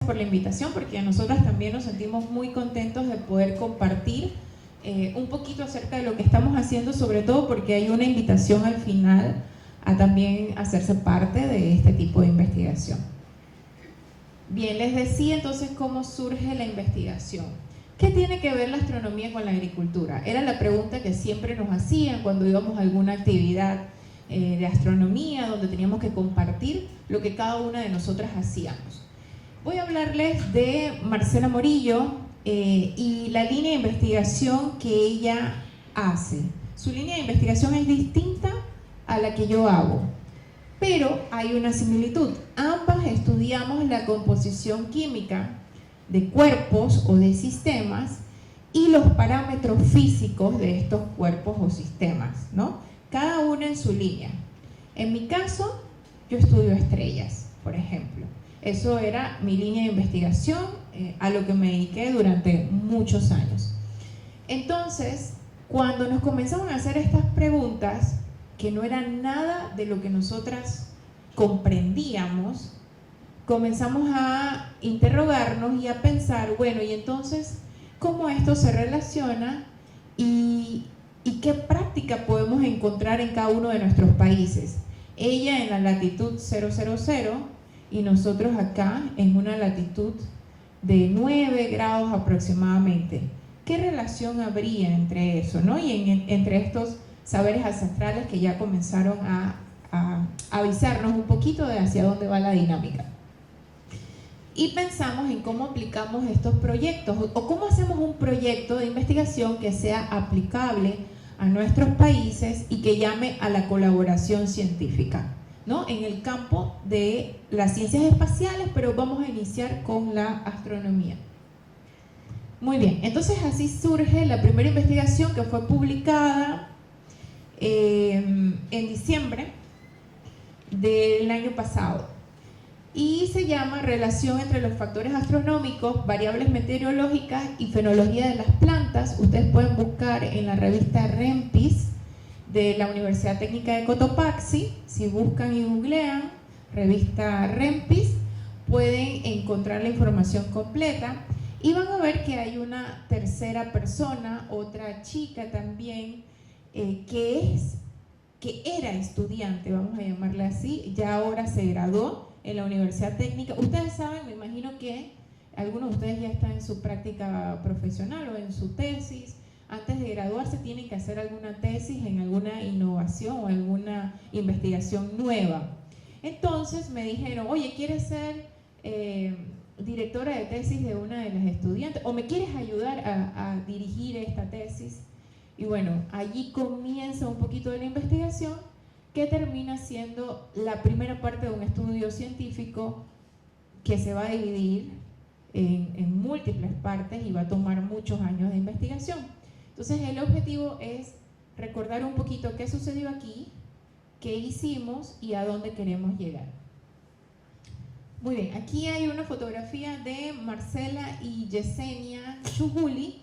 por la invitación, porque nosotras también nos sentimos muy contentos de poder compartir un poquito acerca de lo que estamos haciendo, sobre todo porque hay una invitación al final a también hacerse parte de este tipo de investigación. Bien, les decía entonces cómo surge la investigación. ¿Qué tiene que ver la astronomía con la agricultura? Era la pregunta que siempre nos hacían cuando íbamos a alguna actividad de astronomía, donde teníamos que compartir lo que cada una de nosotras hacíamos. Voy a hablarles de Marcela Morillo y la línea de investigación que ella hace. Su línea de investigación es distinta a la que yo hago, pero hay una similitud. Ambas estudiamos la composición química de cuerpos o de sistemas y los parámetros físicos de estos cuerpos o sistemas, ¿no? Cada una en su línea. En mi caso, yo estudio estrellas, por ejemplo. Eso era mi línea de investigación, a lo que me dediqué durante muchos años. Entonces, cuando nos comenzaron a hacer estas preguntas, que no eran nada de lo que nosotras comprendíamos, comenzamos a interrogarnos y a pensar, bueno, y entonces, ¿cómo esto se relaciona y qué práctica podemos encontrar en cada uno de nuestros países? Ella en la latitud 000 y nosotros acá en una latitud de 9 grados aproximadamente. ¿Qué relación habría entre eso, ¿no? Y entre estos saberes ancestrales que ya comenzaron a avisarnos un poquito de hacia dónde va la dinámica? Y pensamos en cómo aplicamos estos proyectos o cómo hacemos un proyecto de investigación que sea aplicable a nuestros países y que llame a la colaboración científica, ¿no? En el campo de las ciencias espaciales, pero vamos a iniciar con la astronomía. Muy bien, entonces así surge la primera investigación que fue publicada en diciembre del año pasado. Y se llama Relación entre los factores astronómicos, variables meteorológicas y fenología de las plantas. Ustedes pueden buscar en la revista REMPIS de la Universidad Técnica de Cotopaxi. Si buscan y googlean revista REMPIS, pueden encontrar la información completa y van a ver que hay una tercera persona, otra chica también, que era estudiante, vamos a llamarla así, ya ahora se graduó en la Universidad Técnica. Ustedes saben, me imagino que algunos de ustedes ya están en su práctica profesional o en su tesis. Antes de graduarse tienen que hacer alguna tesis en alguna innovación o alguna investigación nueva. Entonces me dijeron, oye, ¿quieres ser directora de tesis de una de las estudiantes? ¿O me quieres ayudar a dirigir esta tesis? Y bueno, allí comienza un poquito de la investigación, que termina siendo la primera parte de un estudio científico que se va a dividir en múltiples partes y va a tomar muchos años de investigación. Entonces el objetivo es recordar un poquito qué sucedió aquí, qué hicimos y a dónde queremos llegar. Muy bien, aquí hay una fotografía de Marcela y Yesenia Chuguli,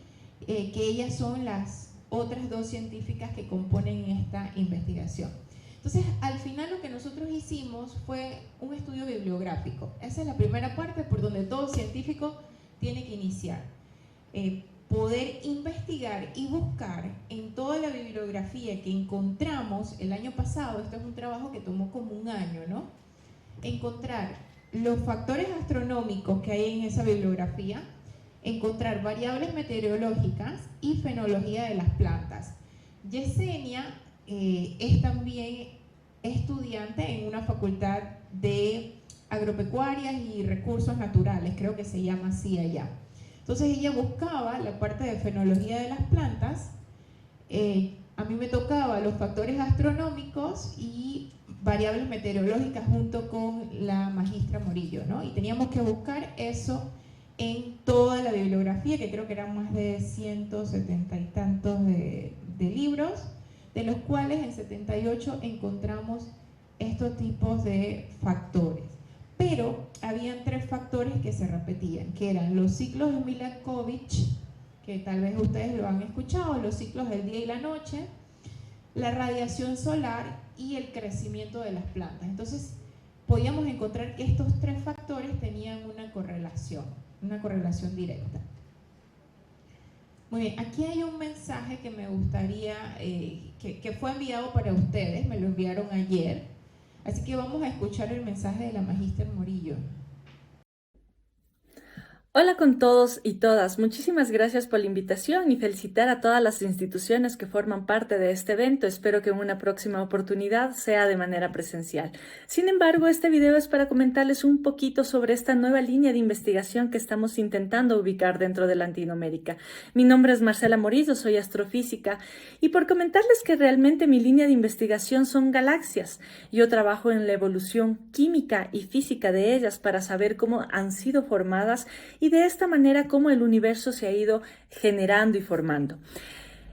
que ellas son las otras dos científicas que componen esta investigación. Entonces, al final lo que nosotros hicimos fue un estudio bibliográfico. Esa es la primera parte por donde todo científico tiene que iniciar. Poder investigar y buscar en toda la bibliografía que encontramos el año pasado, esto es un trabajo que tomó como un año, ¿no? Encontrar los factores astronómicos que hay en esa bibliografía, encontrar variables meteorológicas y fenología de las plantas. Yesenia es también estudiante en una facultad de agropecuarias y recursos naturales, creo que se llama así allá. Entonces ella buscaba la parte de fenología de las plantas, a mí me tocaba los factores astronómicos y variables meteorológicas junto con la magistra Morillo, ¿no? Y teníamos que buscar eso en toda la bibliografía, que creo que eran más de 170 y tantos de libros, de los cuales en 78 encontramos estos tipos de factores. Pero habían 3 factores que se repetían, que eran los ciclos de Milankovitch, que tal vez ustedes lo han escuchado, los ciclos del día y la noche, la radiación solar y el crecimiento de las plantas. Entonces, podíamos encontrar que estos tres factores tenían una correlación directa. Muy bien, aquí hay un mensaje que me gustaría, que fue enviado para ustedes, me lo enviaron ayer, así que vamos a escuchar el mensaje de la Magíster Morillo. Hola con todos y todas, muchísimas gracias por la invitación y felicitar a todas las instituciones que forman parte de este evento. Espero que en una próxima oportunidad sea de manera presencial. Sin embargo, este video es para comentarles un poquito sobre esta nueva línea de investigación que estamos intentando ubicar dentro de Latinoamérica. Mi nombre es Marcela Morillo, soy astrofísica y por comentarles que realmente mi línea de investigación son galaxias. Yo trabajo en la evolución química y física de ellas para saber cómo han sido formadas y de esta manera cómo el universo se ha ido generando y formando.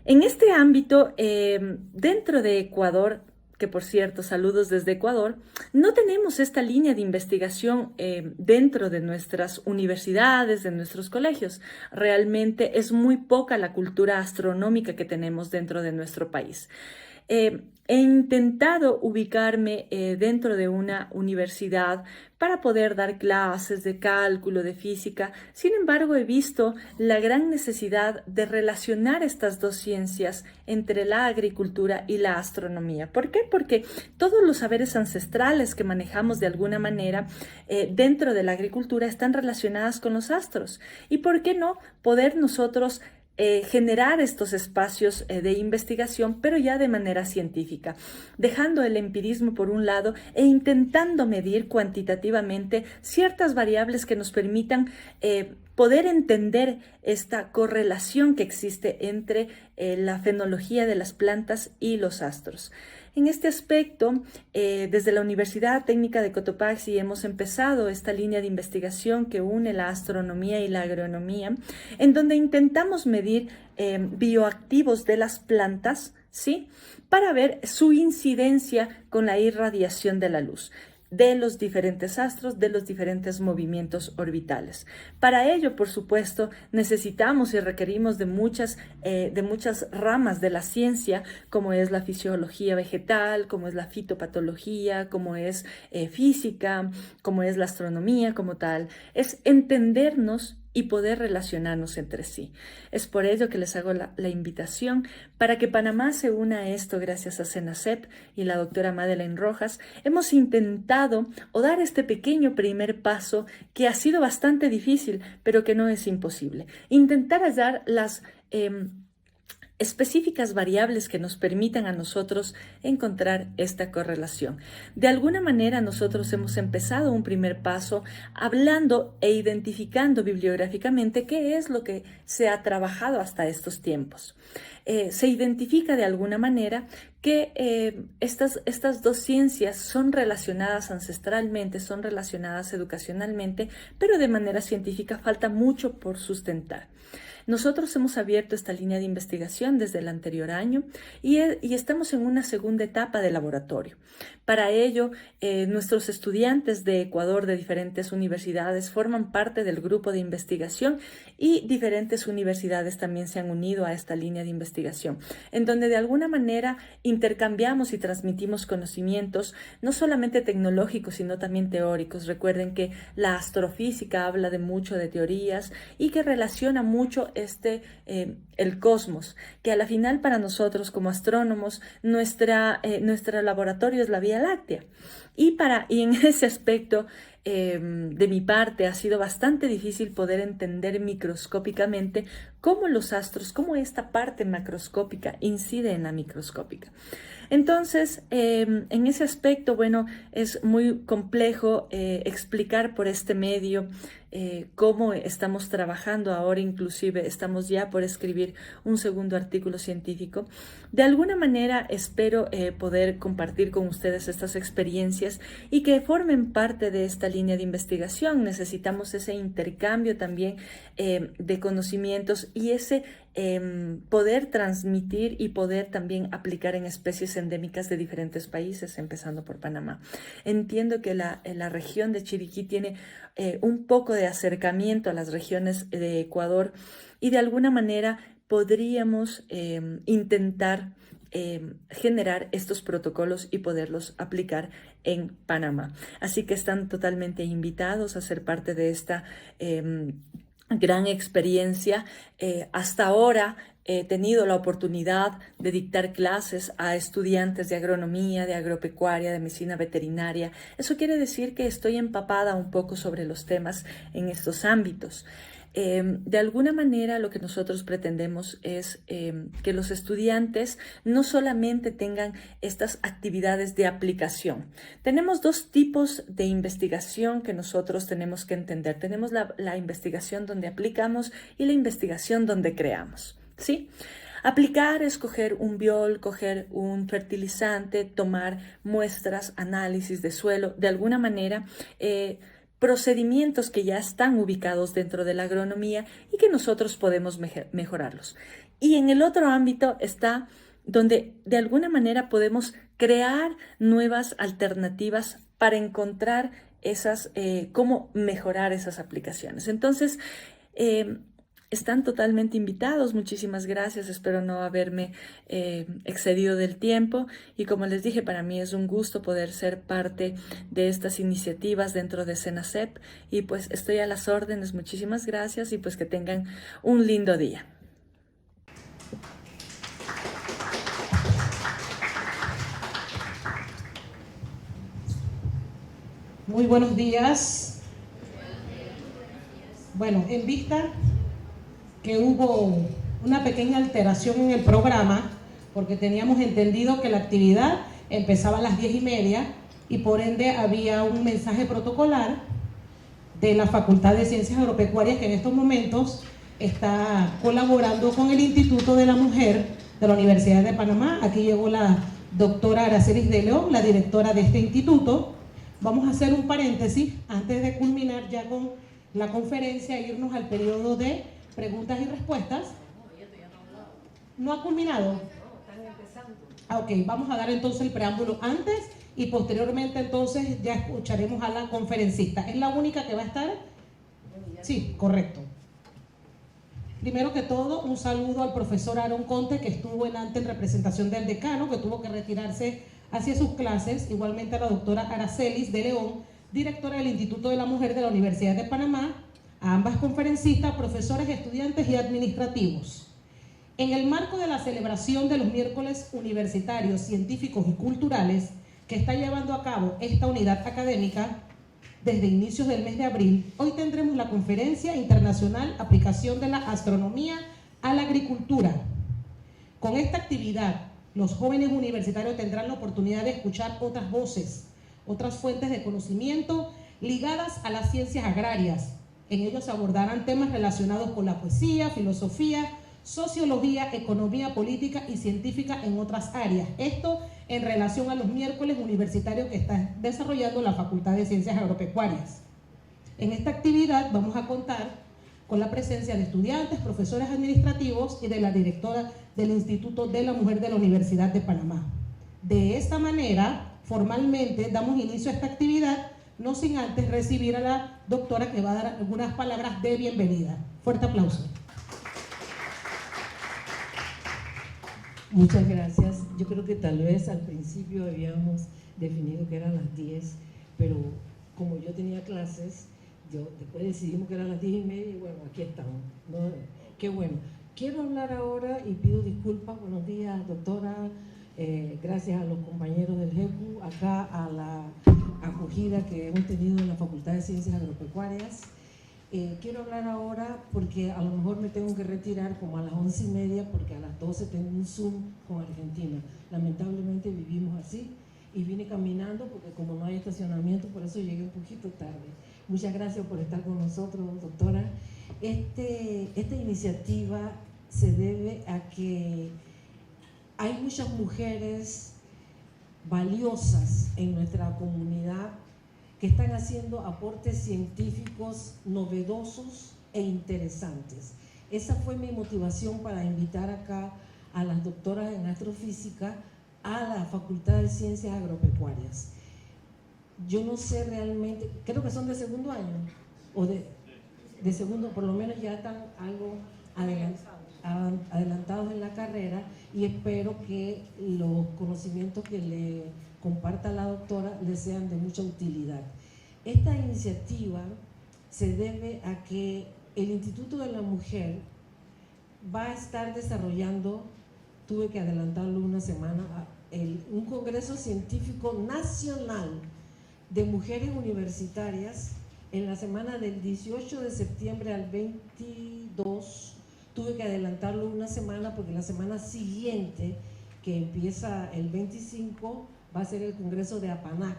En este ámbito, dentro de Ecuador, que por cierto, saludos desde Ecuador, no tenemos esta línea de investigación dentro de nuestras universidades, de nuestros colegios. Realmente es muy poca la cultura astronómica que tenemos dentro de nuestro país. He intentado ubicarme dentro de una universidad para poder dar clases de cálculo, de física. Sin embargo, he visto la gran necesidad de relacionar estas dos ciencias entre la agricultura y la astronomía. ¿Por qué? Porque todos los saberes ancestrales que manejamos de alguna manera dentro de la agricultura están relacionadas con los astros. ¿Y por qué no poder nosotros generar estos espacios de investigación, pero ya de manera científica, dejando el empirismo por un lado e intentando medir cuantitativamente ciertas variables que nos permitan poder entender esta correlación que existe entre la fenología de las plantas y los astros. En este aspecto, desde la Universidad Técnica de Cotopaxi hemos empezado esta línea de investigación que une la astronomía y la agronomía, en donde intentamos medir bioactivos de las plantas, ¿sí?, para ver su incidencia con la irradiación de la luz de los diferentes astros, de los diferentes movimientos orbitales. Para ello, por supuesto, necesitamos y requerimos de muchas ramas de la ciencia, como es la fisiología vegetal, como es la fitopatología, como es física, como es la astronomía como tal. Es entendernos y poder relacionarnos entre sí. Es por ello que les hago la invitación para que Panamá se una a esto. Gracias a CENACEP y la doctora Madeleine Rojas, hemos intentado dar este pequeño primer paso que ha sido bastante difícil, pero que no es imposible. Intentar hallar las específicas variables que nos permitan a nosotros encontrar esta correlación. De alguna manera nosotros hemos empezado un primer paso hablando e identificando bibliográficamente qué es lo que se ha trabajado hasta estos tiempos. Se identifica de alguna manera que estas dos ciencias son relacionadas ancestralmente, son relacionadas educacionalmente, pero de manera científica falta mucho por sustentar. Nosotros hemos abierto esta línea de investigación desde el anterior año y estamos en una segunda etapa de laboratorio. Para ello, nuestros estudiantes de Ecuador de diferentes universidades forman parte del grupo de investigación y diferentes universidades también se han unido a esta línea de investigación, en donde de alguna manera intercambiamos y transmitimos conocimientos, no solamente tecnológicos, sino también teóricos. Recuerden que la astrofísica habla de mucho de teorías y que relaciona mucho el cosmos, que a la final para nosotros como astrónomos nuestro laboratorio es la Vía Láctea. Y en ese aspecto, de mi parte, ha sido bastante difícil poder entender microscópicamente cómo los astros, cómo esta parte macroscópica incide en la microscópica. Entonces, en ese aspecto, bueno, es muy complejo explicar por este medio cómo estamos trabajando ahora. Inclusive estamos ya por escribir un segundo artículo científico. De alguna manera espero poder compartir con ustedes estas experiencias y que formen parte de esta línea de investigación. Necesitamos ese intercambio también de conocimientos y ese poder transmitir y poder también aplicar en especies endémicas de diferentes países, empezando por Panamá. Entiendo que la región de Chiriquí tiene un poco de acercamiento a las regiones de Ecuador y de alguna manera podríamos intentar generar estos protocolos y poderlos aplicar en Panamá. Así que están totalmente invitados a ser parte de esta gran experiencia. Hasta ahora he tenido la oportunidad de dictar clases a estudiantes de agronomía, de agropecuaria, de medicina veterinaria. Eso quiere decir que estoy empapada un poco sobre los temas en estos ámbitos. De alguna manera lo que nosotros pretendemos es que los estudiantes no solamente tengan estas actividades de aplicación. Tenemos dos tipos de investigación que nosotros tenemos que entender. Tenemos la investigación donde aplicamos y la investigación donde creamos, ¿sí? Aplicar es coger un biol, coger un fertilizante, tomar muestras, análisis de suelo, de alguna manera procedimientos que ya están ubicados dentro de la agronomía y que nosotros podemos mejorarlos. Y en el otro ámbito está donde de alguna manera podemos crear nuevas alternativas para encontrar esas, cómo mejorar esas aplicaciones. Entonces, están totalmente invitados. Muchísimas gracias. Espero no haberme excedido del tiempo. Y como les dije, para mí es un gusto poder ser parte de estas iniciativas dentro de SENACEP. Y pues estoy a las órdenes. Muchísimas gracias y pues que tengan un lindo día. Muy buenos días. Bueno, en vista que hubo una pequeña alteración en el programa, porque teníamos entendido que la actividad empezaba a las 10:30 y por ende había un mensaje protocolar de la Facultad de Ciencias Agropecuarias que en estos momentos está colaborando con el Instituto de la Mujer de la Universidad de Panamá. Aquí llegó la doctora Aracelis de León, la directora de este instituto. Vamos a hacer un paréntesis antes de culminar ya con la conferencia e irnos al periodo de preguntas y respuestas. ¿No ha culminado? No, están empezando. Ok, vamos a dar entonces el preámbulo antes y posteriormente entonces ya escucharemos a la conferencista. ¿Es la única que va a estar? Sí, correcto. Primero que todo, un saludo al profesor Aaron Conte, que estuvo antes en representación del decano, que tuvo que retirarse hacia sus clases. Igualmente a la doctora Aracelis de León, directora del Instituto de la Mujer de la Universidad de Panamá, a ambas conferencistas, profesores, estudiantes y administrativos. En el marco de la celebración de los miércoles universitarios, científicos y culturales que está llevando a cabo esta unidad académica desde inicios del mes de abril, hoy tendremos la Conferencia Internacional Aplicación de la Astronomía a la Agricultura. Con esta actividad, los jóvenes universitarios tendrán la oportunidad de escuchar otras voces, otras fuentes de conocimiento ligadas a las ciencias agrarias. En ellos se abordarán temas relacionados con la poesía, filosofía, sociología, economía, política y científica en otras áreas. Esto en relación a los miércoles universitarios que está desarrollando la Facultad de Ciencias Agropecuarias. En esta actividad vamos a contar con la presencia de estudiantes, profesores administrativos y de la directora del Instituto de la Mujer de la Universidad de Panamá. De esta manera, formalmente damos inicio a esta actividad, no sin antes recibir a la doctora que va a dar algunas palabras de bienvenida. Fuerte aplauso. Muchas gracias. Yo creo que tal vez al principio habíamos definido que eran las 10, pero como yo tenía clases, después decidimos que eran las 10:30 y bueno, aquí estamos, ¿no? Qué bueno. Quiero hablar ahora y pido disculpas. Buenos días, doctora. Gracias a los compañeros del GEPU, acá a la acogida que hemos tenido en la Facultad de Ciencias Agropecuarias. Quiero hablar ahora porque a lo mejor me tengo que retirar como a las 11:30 porque a las 12 tengo un Zoom con Argentina. Lamentablemente vivimos así y vine caminando porque como no hay estacionamiento, por eso llegué un poquito tarde. Muchas gracias por estar con nosotros, doctora. Esta iniciativa se debe a que hay muchas mujeres valiosas en nuestra comunidad que están haciendo aportes científicos novedosos e interesantes. Esa fue mi motivación para invitar acá a las doctoras en astrofísica a la Facultad de Ciencias Agropecuarias. Yo no sé realmente, creo que son de segundo año, o de segundo, por lo menos ya están algo adelantados en la carrera, y espero que los conocimientos que le comparta la doctora les sean de mucha utilidad. Esta iniciativa se debe a que el Instituto de la Mujer va a estar desarrollando, tuve que adelantarlo una semana, un congreso científico nacional de mujeres universitarias en la semana del 18 de septiembre al 22. Tuve que adelantarlo una semana porque la semana siguiente, que empieza el 25, va a ser el Congreso de APANAC,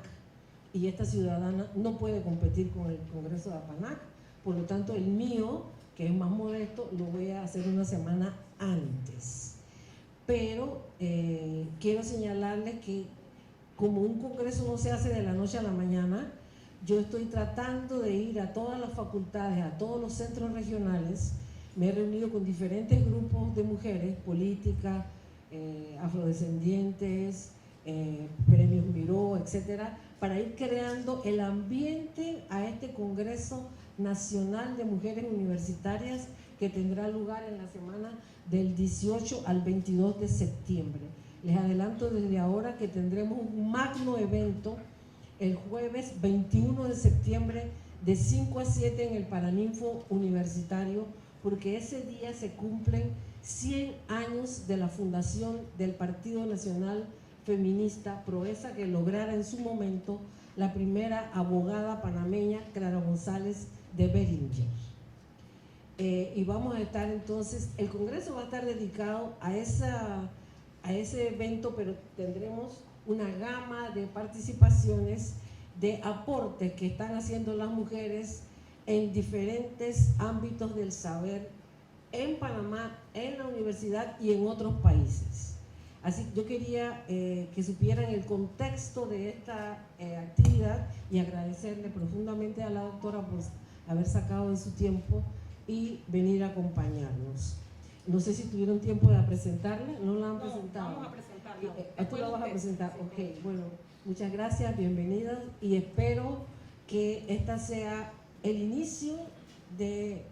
y esta ciudadana no puede competir con el Congreso de APANAC, por lo tanto el mío, que es más modesto, lo voy a hacer una semana antes. Pero quiero señalarles que como un congreso no se hace de la noche a la mañana, yo estoy tratando de ir a todas las facultades, a todos los centros regionales. Me he reunido con diferentes grupos de mujeres, políticas, afrodescendientes, premios Miró, etcétera, para ir creando el ambiente a este Congreso Nacional de Mujeres Universitarias que tendrá lugar en la semana del 18 al 22 de septiembre. Les adelanto desde ahora que tendremos un magno evento el jueves 21 de septiembre de 5 a 7 en el Paraninfo Universitario, porque ese día se cumplen 100 años de la fundación del Partido Nacional Feminista Proeza, que lograra en su momento la primera abogada panameña, Clara González de Beringer. Y vamos a estar entonces, el Congreso va a estar dedicado a ese evento, pero tendremos una gama de participaciones, de aportes que están haciendo las mujeres en diferentes ámbitos del saber en Panamá, en la universidad y en otros países. Así yo quería que supieran el contexto de esta actividad y agradecerle profundamente a la doctora por haber sacado de su tiempo y venir a acompañarnos. No sé si tuvieron tiempo de presentarla, ¿no la han presentado? Vamos a presentarla. ¿Tú la vas a presentar? Ok, bueno, muchas gracias, bienvenidas, y espero que esta sea el inicio de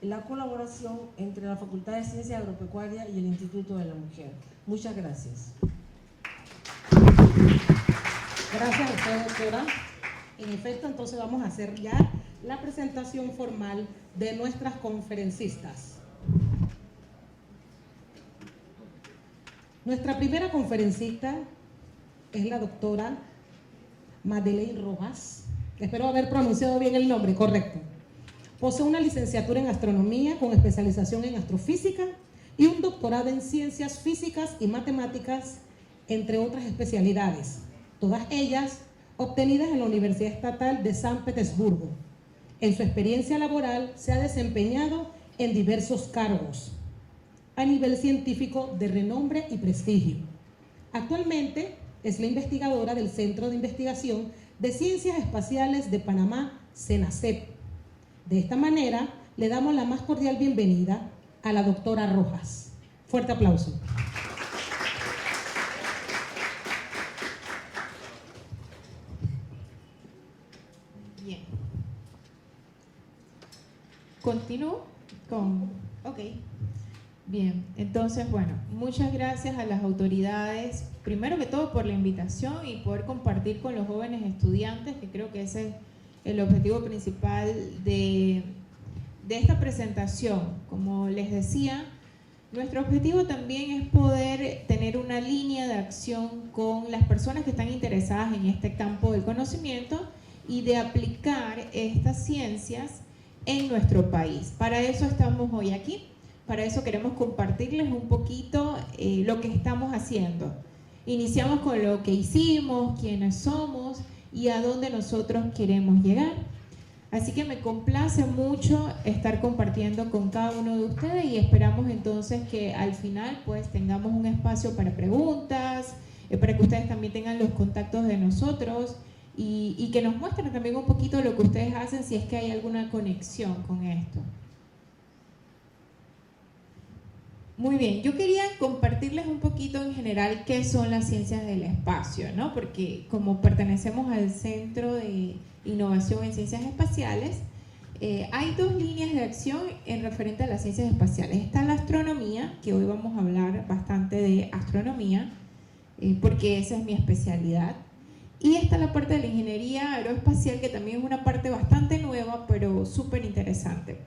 la colaboración entre la Facultad de Ciencias Agropecuarias y el Instituto de la Mujer. Muchas gracias. Gracias a usted, doctora. En efecto, entonces vamos a hacer ya la presentación formal de nuestras conferencistas. Nuestra primera conferencista es la doctora Madeleine Rojas. Espero haber pronunciado bien el nombre, correcto. Posee una licenciatura en astronomía con especialización en astrofísica y un doctorado en ciencias físicas y matemáticas, entre otras especialidades, todas ellas obtenidas en la Universidad Estatal de San Petersburgo. En su experiencia laboral se ha desempeñado en diversos cargos a nivel científico de renombre y prestigio. Actualmente es la investigadora del Centro de Investigación de Ciencias Espaciales de Panamá, CENACEP. De esta manera, le damos la más cordial bienvenida a la doctora Rojas. Fuerte aplauso. Bien. Continúo con... Ok. Bien, entonces, bueno, muchas gracias a las autoridades, primero que todo por la invitación y poder compartir con los jóvenes estudiantes, que creo que ese es el objetivo principal de esta presentación. Como les decía, nuestro objetivo también es poder tener una línea de acción con las personas que están interesadas en este campo del conocimiento y de aplicar estas ciencias en nuestro país. Para eso estamos hoy aquí. Para eso queremos compartirles un poquito lo que estamos haciendo. Iniciamos con lo que hicimos, quiénes somos y a dónde nosotros queremos llegar. Así que me complace mucho estar compartiendo con cada uno de ustedes y esperamos entonces que al final pues tengamos un espacio para preguntas, para que ustedes también tengan los contactos de nosotros y que nos muestren también un poquito lo que ustedes hacen si es que hay alguna conexión con esto. Muy bien, yo quería compartirles un poquito en general qué son las ciencias del espacio, ¿no? Porque como pertenecemos al Centro de Innovación en Ciencias Espaciales, Hay dos líneas de acción en referente a las ciencias espaciales. Está la astronomía, que hoy vamos a hablar bastante de astronomía, porque esa es mi especialidad. Y está la parte de la ingeniería aeroespacial, que también es una parte bastante nueva, pero súper interesante.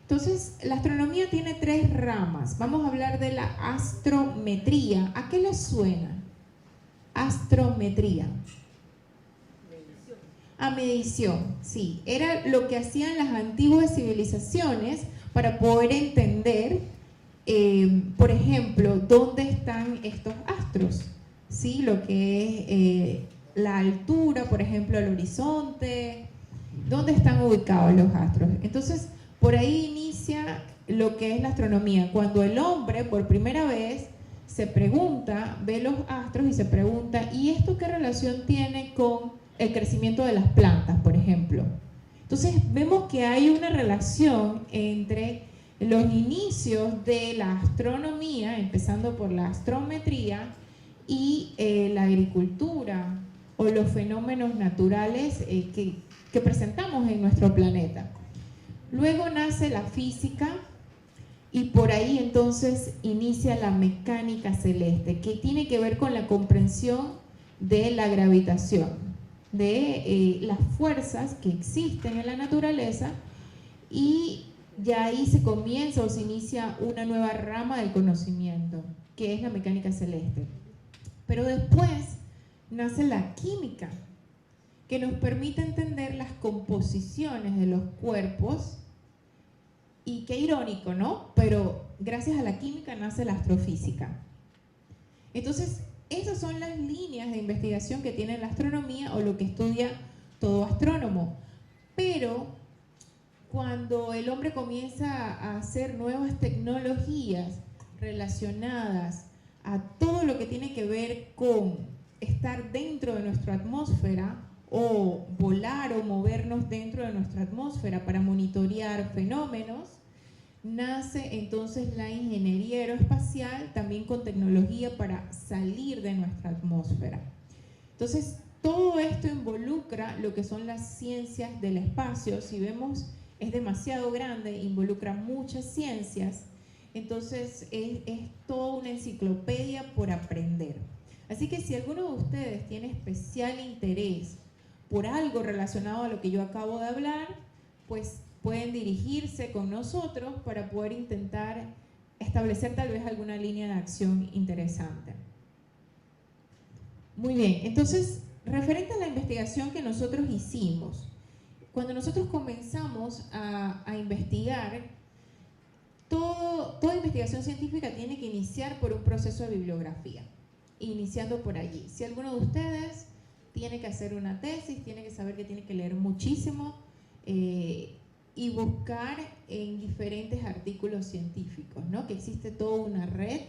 Entonces, la astronomía tiene tres ramas. Vamos a hablar de la astrometría. ¿A qué les suena? Astrometría. A medición, sí. Era lo que hacían las antiguas civilizaciones para poder entender, por ejemplo, dónde están estos astros, ¿sí? Lo que es la altura, por ejemplo, al horizonte, dónde están ubicados los astros. Entonces, por ahí inicia lo que es la astronomía. Cuando el hombre, por primera vez, se pregunta, ve los astros y se pregunta, ¿y esto qué relación tiene con el crecimiento de las plantas, por ejemplo? Entonces vemos que hay una relación entre los inicios de la astronomía, empezando por la astrometría, y la agricultura o los fenómenos naturales que presentamos en nuestro planeta. Luego nace la física y por ahí entonces inicia la mecánica celeste, que tiene que ver con la comprensión de la gravitación, de las fuerzas que existen en la naturaleza, y ya ahí se comienza o se inicia una nueva rama del conocimiento, que es la mecánica celeste. Pero después nace la química, que nos permite entender las composiciones de los cuerpos, y qué irónico, ¿no? Pero gracias a la química nace la astrofísica. Entonces, esas son las líneas de investigación que tiene la astronomía o lo que estudia todo astrónomo. Pero cuando el hombre comienza a hacer nuevas tecnologías relacionadas a todo lo que tiene que ver con estar dentro de nuestra atmósfera o volar o movernos dentro de nuestra atmósfera para monitorear fenómenos, nace entonces la ingeniería aeroespacial, también con tecnología para salir de nuestra atmósfera. Entonces, todo esto involucra lo que son las ciencias del espacio. Si vemos, es demasiado grande, involucra muchas ciencias, entonces es toda una enciclopedia por aprender. Así que si alguno de ustedes tiene especial interés por algo relacionado a lo que yo acabo de hablar, pues pueden dirigirse con nosotros para poder intentar establecer tal vez alguna línea de acción interesante. Muy bien, entonces, referente a la investigación que nosotros hicimos, cuando nosotros comenzamos a investigar, toda investigación científica tiene que iniciar por un proceso de bibliografía, iniciando por allí. Si alguno de ustedes tiene que hacer una tesis, tiene que saber que tiene que leer muchísimo y buscar en diferentes artículos científicos, ¿no? Que existe toda una red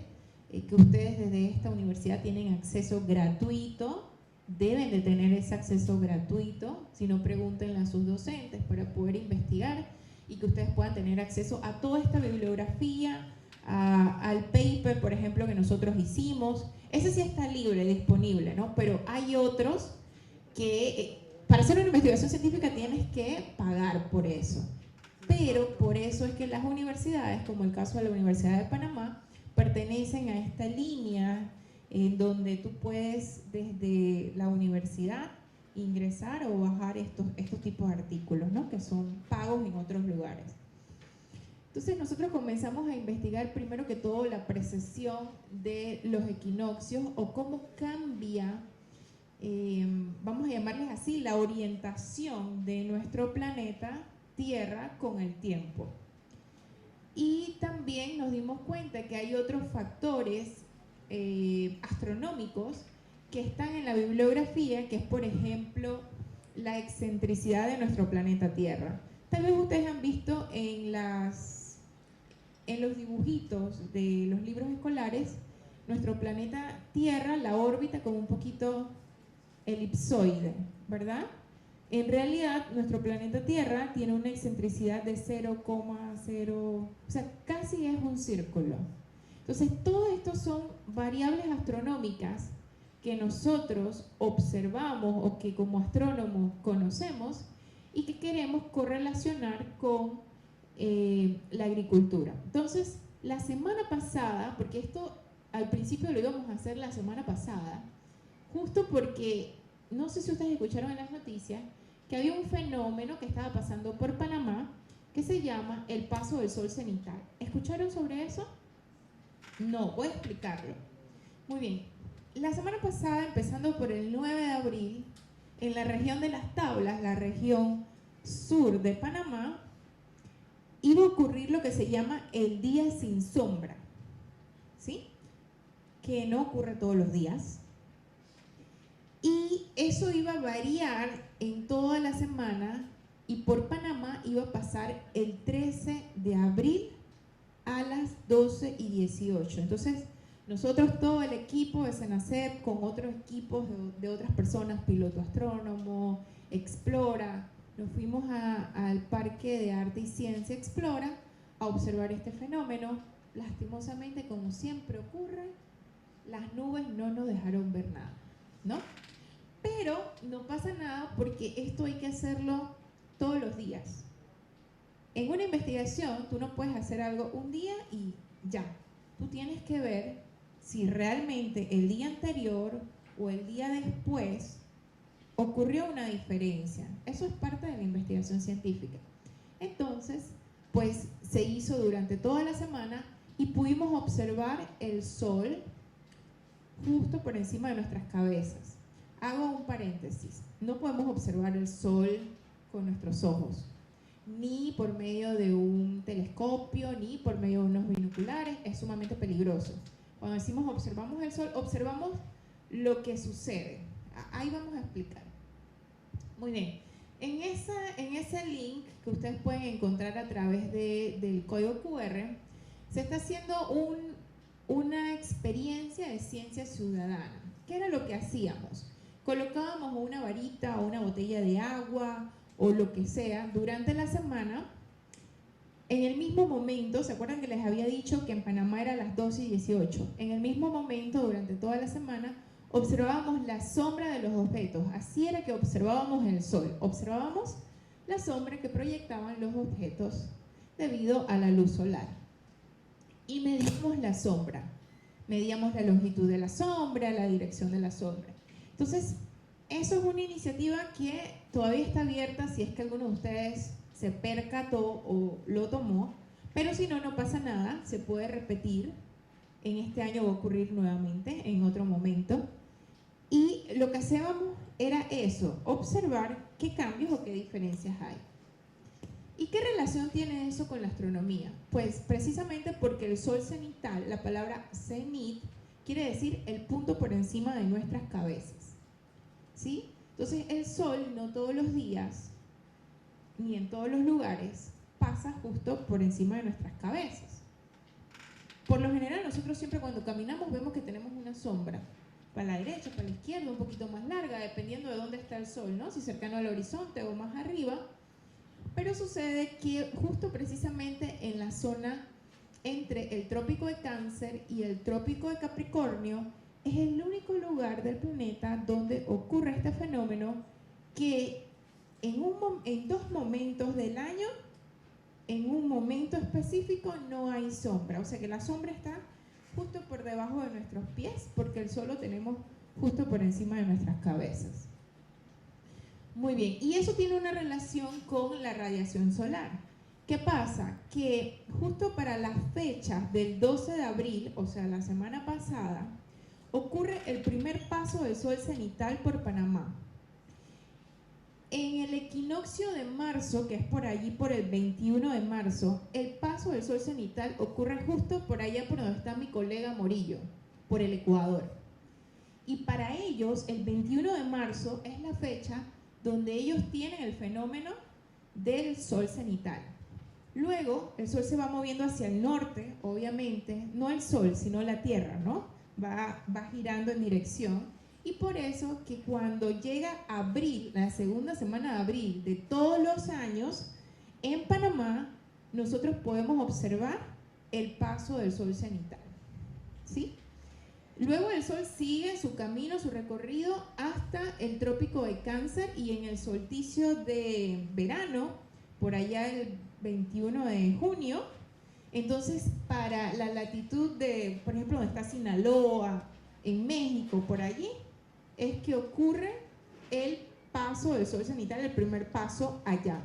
que ustedes desde esta universidad tienen acceso gratuito, deben de tener ese acceso gratuito, si no pregúntenle a sus docentes para poder investigar y que ustedes puedan tener acceso a toda esta bibliografía, al paper, por ejemplo, que nosotros hicimos. Ese sí está libre, disponible, ¿no? Pero hay otros que para hacer una investigación científica tienes que pagar por eso. Pero por eso es que las universidades, como el caso de la Universidad de Panamá, pertenecen a esta línea en donde tú puedes desde la universidad ingresar o bajar estos tipos de artículos, ¿no? Que son pagos en otros lugares. Entonces nosotros comenzamos a investigar primero que todo la precesión de los equinoccios o cómo cambia, vamos a llamarles así, la orientación de nuestro planeta Tierra con el tiempo. Y también nos dimos cuenta que hay otros factores astronómicos que están en la bibliografía, que es por ejemplo la excentricidad de nuestro planeta Tierra. Tal vez ustedes han visto en los dibujitos de los libros escolares nuestro planeta Tierra, la órbita como un poquito elipsoide, ¿verdad? En realidad nuestro planeta Tierra tiene una excentricidad de 0,0, o sea, casi es un círculo. Entonces, todo esto son variables astronómicas que nosotros observamos o que como astrónomos conocemos y que queremos correlacionar con la agricultura. Entonces, la semana pasada, porque esto al principio lo íbamos a hacer la semana pasada, justo porque, no sé si ustedes escucharon en las noticias, que había un fenómeno que estaba pasando por Panamá que se llama el paso del sol cenital. ¿Escucharon sobre eso? No, voy a explicarlo. Muy bien, la semana pasada, empezando por el 9 de abril, en la región de Las Tablas, la región sur de Panamá, iba a ocurrir lo que se llama el día sin sombra, ¿sí? Que no ocurre todos los días. Y eso iba a variar en toda la semana y por Panamá iba a pasar el 13 de abril a las 12:18. Entonces, nosotros, todo el equipo de Senacep, con otros equipos de otras personas, Piloto Astrónomo, Explora, nos fuimos al Parque de Arte y Ciencia Explora a observar este fenómeno. Lastimosamente, como siempre ocurre, las nubes no nos dejaron ver nada, ¿no? Pero no pasa nada porque esto hay que hacerlo todos los días. En una investigación, tú no puedes hacer algo un día y ya. Tú tienes que ver si realmente el día anterior o el día después ocurrió una diferencia. Eso es parte de la investigación científica. Entonces, pues se hizo durante toda la semana y pudimos observar el sol justo por encima de nuestras cabezas. Hago un paréntesis. No podemos observar el sol con nuestros ojos, ni por medio de un telescopio, ni por medio de unos binoculares. Es sumamente peligroso. Cuando decimos observamos el sol, observamos lo que sucede. Ahí vamos a explicar. Muy bien. En ese link que ustedes pueden encontrar a través del código QR, se está haciendo una experiencia de ciencia ciudadana. ¿Qué era lo que hacíamos? Colocábamos una varita o una botella de agua o lo que sea durante la semana. En el mismo momento, ¿se acuerdan que les había dicho que en Panamá era las 12:18? En el mismo momento, durante toda la semana, observábamos la sombra de los objetos. Así era que observábamos el sol. Observábamos la sombra que proyectaban los objetos debido a la luz solar. Y medimos la sombra. Medíamos la longitud de la sombra, la dirección de la sombra. Entonces, eso es una iniciativa que todavía está abierta si es que alguno de ustedes se percató o lo tomó, pero si no, no pasa nada, se puede repetir. En este año va a ocurrir nuevamente, en otro momento. Y lo que hacíamos era eso, observar qué cambios o qué diferencias hay. ¿Y qué relación tiene eso con la astronomía? Pues precisamente porque el sol cenital, la palabra cenit, quiere decir el punto por encima de nuestras cabezas, ¿sí? Entonces el sol no todos los días, ni en todos los lugares, pasa justo por encima de nuestras cabezas. Por lo general nosotros siempre cuando caminamos vemos que tenemos una sombra, para la derecha, para la izquierda, un poquito más larga, dependiendo de dónde está el sol, ¿no? Si cercano al horizonte o más arriba. Pero sucede que justo precisamente en la zona entre el trópico de Cáncer y el trópico de Capricornio es el único lugar del planeta donde ocurre este fenómeno que en dos momentos del año, en un momento específico, no hay sombra. O sea que la sombra está justo por debajo de nuestros pies porque el sol lo tenemos justo por encima de nuestras cabezas. Muy bien, y eso tiene una relación con la radiación solar. ¿Qué pasa? Que justo para las fechas del 12 de abril, o sea, la semana pasada, ocurre el primer paso del sol cenital por Panamá. En el equinoccio de marzo, que es por allí por el 21 de marzo, el paso del sol cenital ocurre justo por allá por donde está mi colega Morillo, por el Ecuador. Y para ellos, el 21 de marzo es la fecha donde ellos tienen el fenómeno del sol cenital. Luego, el sol se va moviendo hacia el norte, obviamente, no el sol, sino la Tierra, ¿no? Va girando en dirección, y por eso que cuando llega abril, la segunda semana de abril de todos los años, en Panamá, nosotros podemos observar el paso del sol cenital, ¿sí? Luego el Sol sigue su camino, su recorrido hasta el Trópico de Cáncer, y en el solsticio de verano, por allá el 21 de junio, entonces para la latitud de, por ejemplo, donde está Sinaloa, en México, por allí, es que ocurre el paso del Sol cenital, el primer paso allá.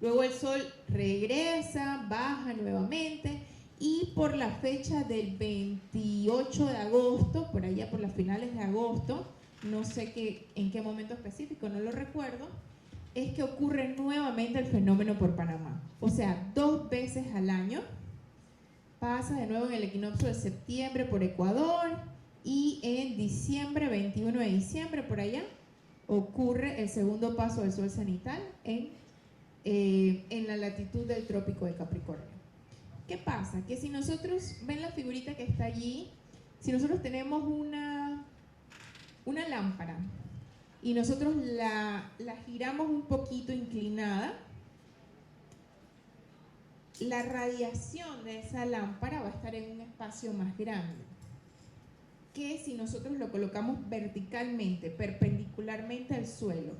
Luego el Sol regresa, baja nuevamente, y por la fecha del 28 de agosto, por allá por las finales de agosto, no sé en qué momento específico, no lo recuerdo, es que ocurre nuevamente el fenómeno por Panamá. O sea, 2 veces al año pasa de nuevo en el equinoccio de septiembre por Ecuador, y en diciembre, 21 de diciembre, por allá, ocurre el segundo paso del Sol cenital en la latitud del Trópico de Capricornio. ¿Qué pasa? Que si nosotros, ven la figurita que está allí, si nosotros tenemos una lámpara y nosotros la giramos un poquito inclinada, la radiación de esa lámpara va a estar en un espacio más grande que si nosotros lo colocamos verticalmente, perpendicularmente al suelo,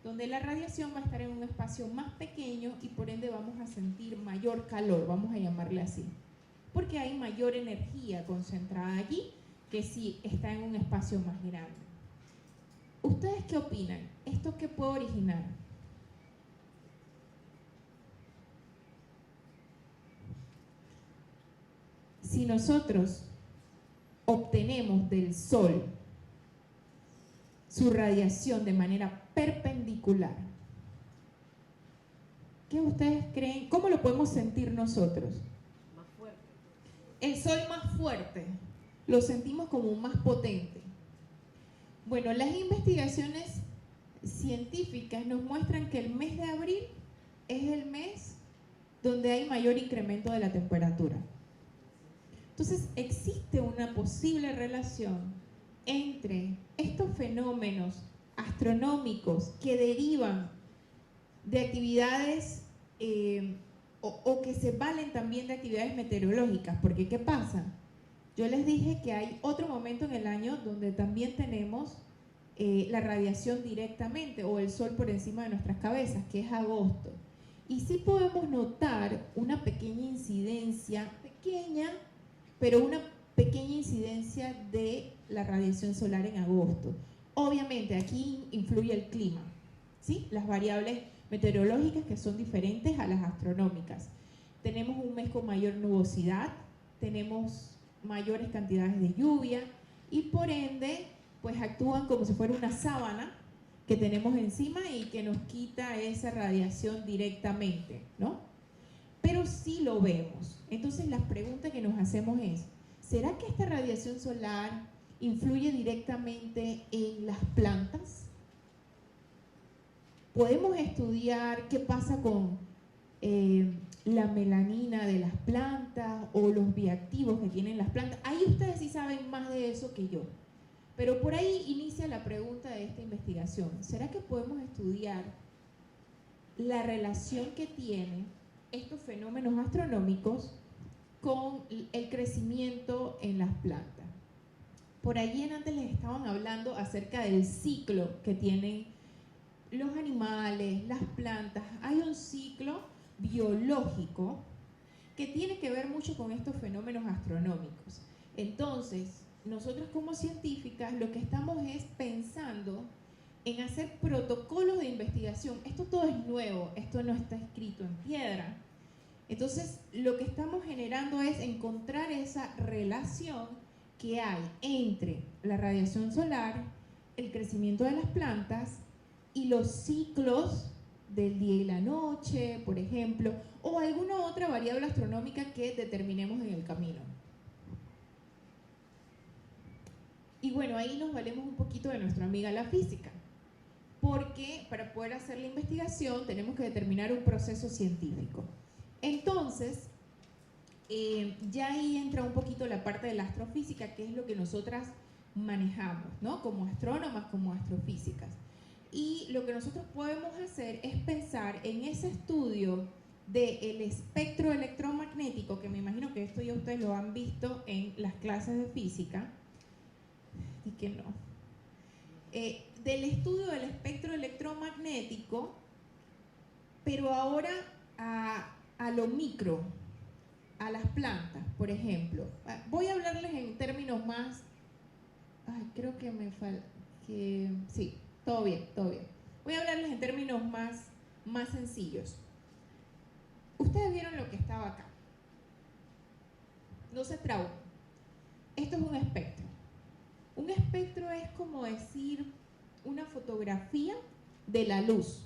donde la radiación va a estar en un espacio más pequeño y por ende vamos a sentir mayor calor, vamos a llamarle así, porque hay mayor energía concentrada allí que si está en un espacio más grande. ¿Ustedes qué opinan? ¿Esto qué puede originar? Si nosotros obtenemos del Sol su radiación de manera perpendicular, ¿qué ustedes creen? ¿Cómo lo podemos sentir nosotros? Más fuerte. El Sol más fuerte, lo sentimos como más potente. Bueno, las investigaciones científicas nos muestran que el mes de abril es el mes donde hay mayor incremento de la temperatura. Entonces, existe una posible relación entre estos fenómenos astronómicos que derivan de actividades o que se valen también de actividades meteorológicas, porque ¿qué pasa? Yo les dije que hay otro momento en el año donde también tenemos la radiación directamente, o el Sol por encima de nuestras cabezas, que es agosto, y sí podemos notar una pequeña incidencia, pequeña, pero una pequeña incidencia de la radiación solar en agosto. Obviamente aquí influye el clima, ¿sí? Las variables meteorológicas que son diferentes a las astronómicas. Tenemos un mes con mayor nubosidad, tenemos mayores cantidades de lluvia y por ende pues actúan como si fuera una sábana que tenemos encima y que nos quita esa radiación directamente, ¿no? Pero sí lo vemos. Entonces la pregunta que nos hacemos es, ¿será que esta radiación solar influye directamente en las plantas? ¿Podemos estudiar qué pasa con la melanina de las plantas o los bioactivos que tienen las plantas? Ahí ustedes sí saben más de eso que yo. Pero por ahí inicia la pregunta de esta investigación. ¿Será que podemos estudiar la relación que tienen estos fenómenos astronómicos con el crecimiento en las plantas? Por allí en antes les estaban hablando acerca del ciclo que tienen los animales, las plantas. Hay un ciclo biológico que tiene que ver mucho con estos fenómenos astronómicos. Entonces, nosotros como científicas lo que estamos es pensando en hacer protocolos de investigación. Esto todo es nuevo, esto no está escrito en piedra. Entonces, lo que estamos generando es encontrar esa relación que hay entre la radiación solar, el crecimiento de las plantas y los ciclos del día y la noche, por ejemplo, o alguna otra variable astronómica que determinemos en el camino. Y bueno, ahí nos valemos un poquito de nuestra amiga la física, porque para poder hacer la investigación tenemos que determinar un proceso científico. Entonces, ya ahí entra un poquito la parte de la astrofísica, que es lo que nosotras manejamos, ¿no? Como astrónomas, como astrofísicas. Y lo que nosotros podemos hacer es pensar en ese estudio del espectro electromagnético, que me imagino que esto ya ustedes lo han visto en las clases de física, que no. Del estudio del espectro electromagnético, pero ahora a lo micro, a las plantas, por ejemplo. Voy a hablarles en términos más... creo que me falta... Sí, todo bien, todo bien. Voy a hablarles en términos más sencillos. Ustedes vieron lo que estaba acá. No se traumen. Esto es un espectro. Un espectro es como decir una fotografía de la luz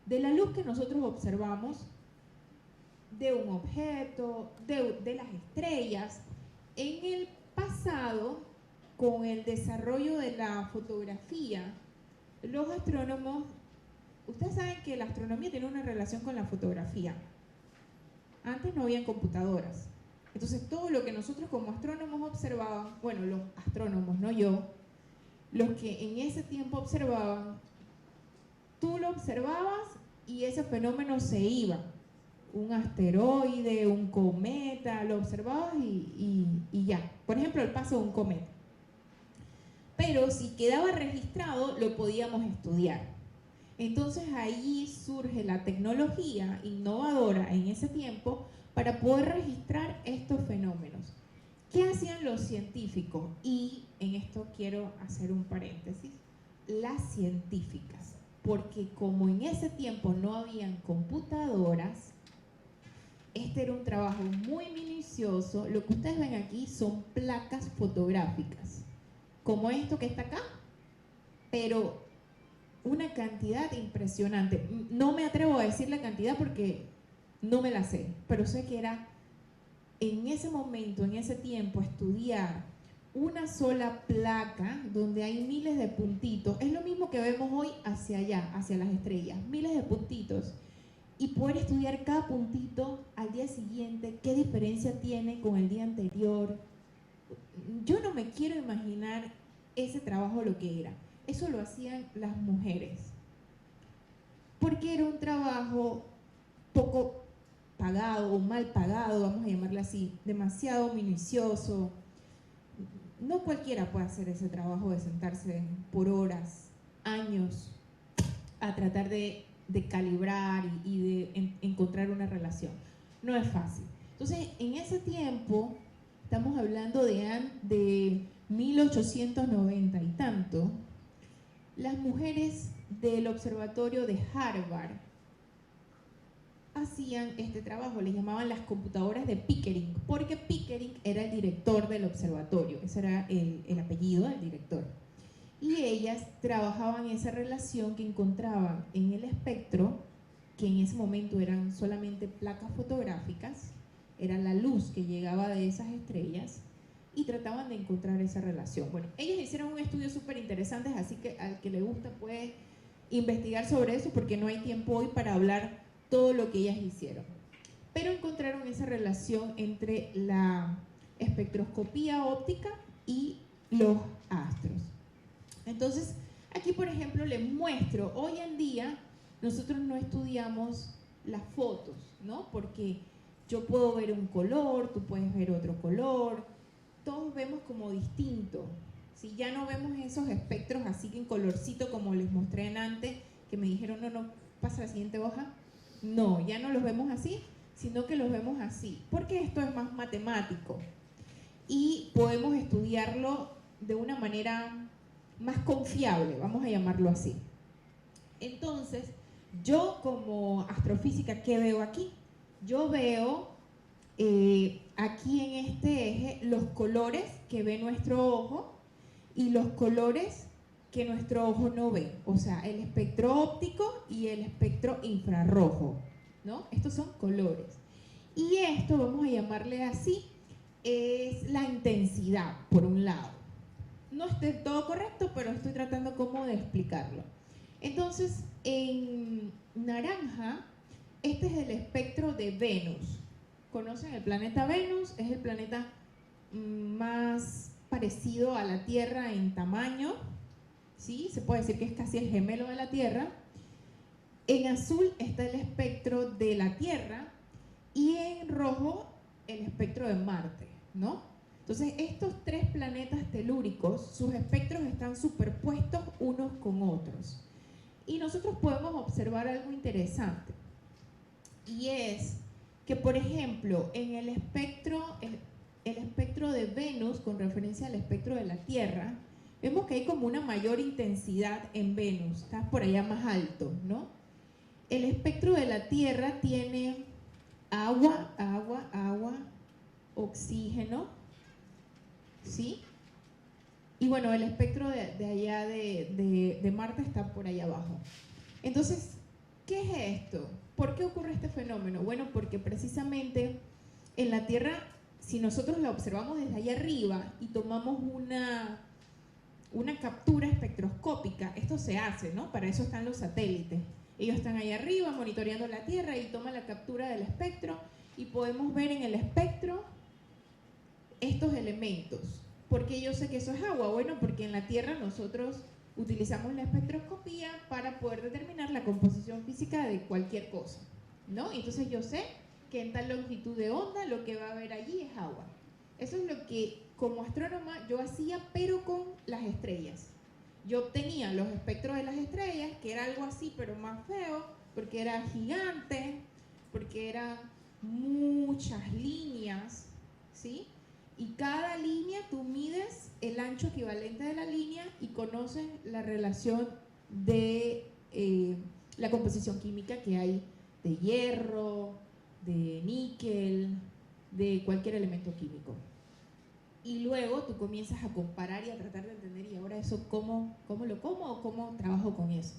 que nosotros observamos de un objeto, de las estrellas. En el pasado, con el desarrollo de la fotografía, los astrónomos, ustedes saben que la astronomía tiene una relación con la fotografía. Antes no habían computadoras. Entonces todo lo que nosotros como astrónomos observaban, bueno, los astrónomos, no yo, los que en ese tiempo observaban, tú lo observabas y ese fenómeno se iba. Un asteroide, un cometa, lo observabas y ya. Por ejemplo, el paso de un cometa. Pero si quedaba registrado, lo podíamos estudiar. Entonces ahí surge la tecnología innovadora en ese tiempo para poder registrar estos fenómenos. ¿Qué hacían los científicos? Y en esto quiero hacer un paréntesis. Las científicas, porque como en ese tiempo no habían computadoras, este era un trabajo muy minucioso. Lo que ustedes ven aquí son placas fotográficas, como esto que está acá, pero una cantidad impresionante. No me atrevo a decir la cantidad porque no me la sé, pero sé que era en ese momento, en ese tiempo, estudiar una sola placa donde hay miles de puntitos. Es lo mismo que vemos hoy hacia allá, hacia las estrellas, miles de puntitos. Y poder estudiar cada puntito al día siguiente, qué diferencia tiene con el día anterior. Yo no me quiero imaginar ese trabajo lo que era. Eso lo hacían las mujeres. Porque era un trabajo poco pagado o mal pagado, vamos a llamarlo así, demasiado minucioso. No cualquiera puede hacer ese trabajo de sentarse por horas, años, a tratar de calibrar y de encontrar una relación. No es fácil. Entonces, en ese tiempo, estamos hablando de 1890 y tanto, las mujeres del observatorio de Harvard hacían este trabajo, les llamaban las computadoras de Pickering, porque Pickering era el director del observatorio, ese era el apellido del director. Y ellas trabajaban esa relación que encontraban en el espectro, que en ese momento eran solamente placas fotográficas, era la luz que llegaba de esas estrellas, y trataban de encontrar esa relación. Bueno, ellas hicieron un estudio súper interesante, así que al que le gusta puede investigar sobre eso, porque no hay tiempo hoy para hablar todo lo que ellas hicieron. Pero encontraron esa relación entre la espectroscopía óptica y los astros. Entonces, aquí por ejemplo les muestro, hoy en día nosotros no estudiamos las fotos, ¿no? Porque yo puedo ver un color, tú puedes ver otro color, todos vemos como distinto. ¿Sí? Ya no vemos esos espectros así en colorcito como les mostré en antes, que me dijeron, no, pasa a la siguiente hoja. No, ya no los vemos así, sino que los vemos así, porque esto es más matemático y podemos estudiarlo de una manera más confiable, vamos a llamarlo así. Entonces, yo como astrofísica, ¿qué veo aquí? Yo veo aquí en este eje los colores que ve nuestro ojo y los colores que nuestro ojo no ve, o sea, el espectro óptico y el espectro infrarrojo, ¿no? Estos son colores. Y esto, vamos a llamarle así, es la intensidad, por un lado. No está todo correcto, pero estoy tratando como de explicarlo. Entonces, en naranja, este es el espectro de Venus. ¿Conocen el planeta Venus? Es el planeta más parecido a la Tierra en tamaño, ¿sí? Se puede decir que es casi el gemelo de la Tierra. En azul está el espectro de la Tierra y en rojo el espectro de Marte, ¿no? Entonces, estos 3 planetas telúricos, sus espectros están superpuestos unos con otros. Y nosotros podemos observar algo interesante. Y es que, por ejemplo, en el espectro de Venus, con referencia al espectro de la Tierra, vemos que hay como una mayor intensidad en Venus, está por allá más alto, ¿no? El espectro de la Tierra tiene agua, oxígeno, ¿sí? Y bueno, el espectro de allá de Marte está por allá abajo. Entonces, ¿qué es esto? ¿Por qué ocurre este fenómeno? Bueno, porque precisamente en la Tierra, si nosotros la observamos desde allá arriba y tomamos una captura espectroscópica, esto se hace, ¿no? Para eso están los satélites. Ellos están allá arriba monitoreando la Tierra y toman la captura del espectro y podemos ver en el espectro estos elementos. ¿Por qué yo sé que eso es agua? Bueno, porque en la Tierra nosotros utilizamos la espectroscopía para poder determinar la composición física de cualquier cosa, ¿no? Entonces yo sé que en tal longitud de onda lo que va a haber allí es agua. Eso es lo que como astrónoma yo hacía, pero con las estrellas. Yo obtenía los espectros de las estrellas, que era algo así, pero más feo, porque era gigante, porque eran muchas líneas, ¿sí? Y cada línea tú mides el ancho equivalente de la línea y conoces la relación de la composición química que hay de hierro, de níquel, de cualquier elemento químico. Y luego tú comienzas a comparar y a tratar de entender, y ahora eso, ¿cómo lo como o cómo trabajo con eso?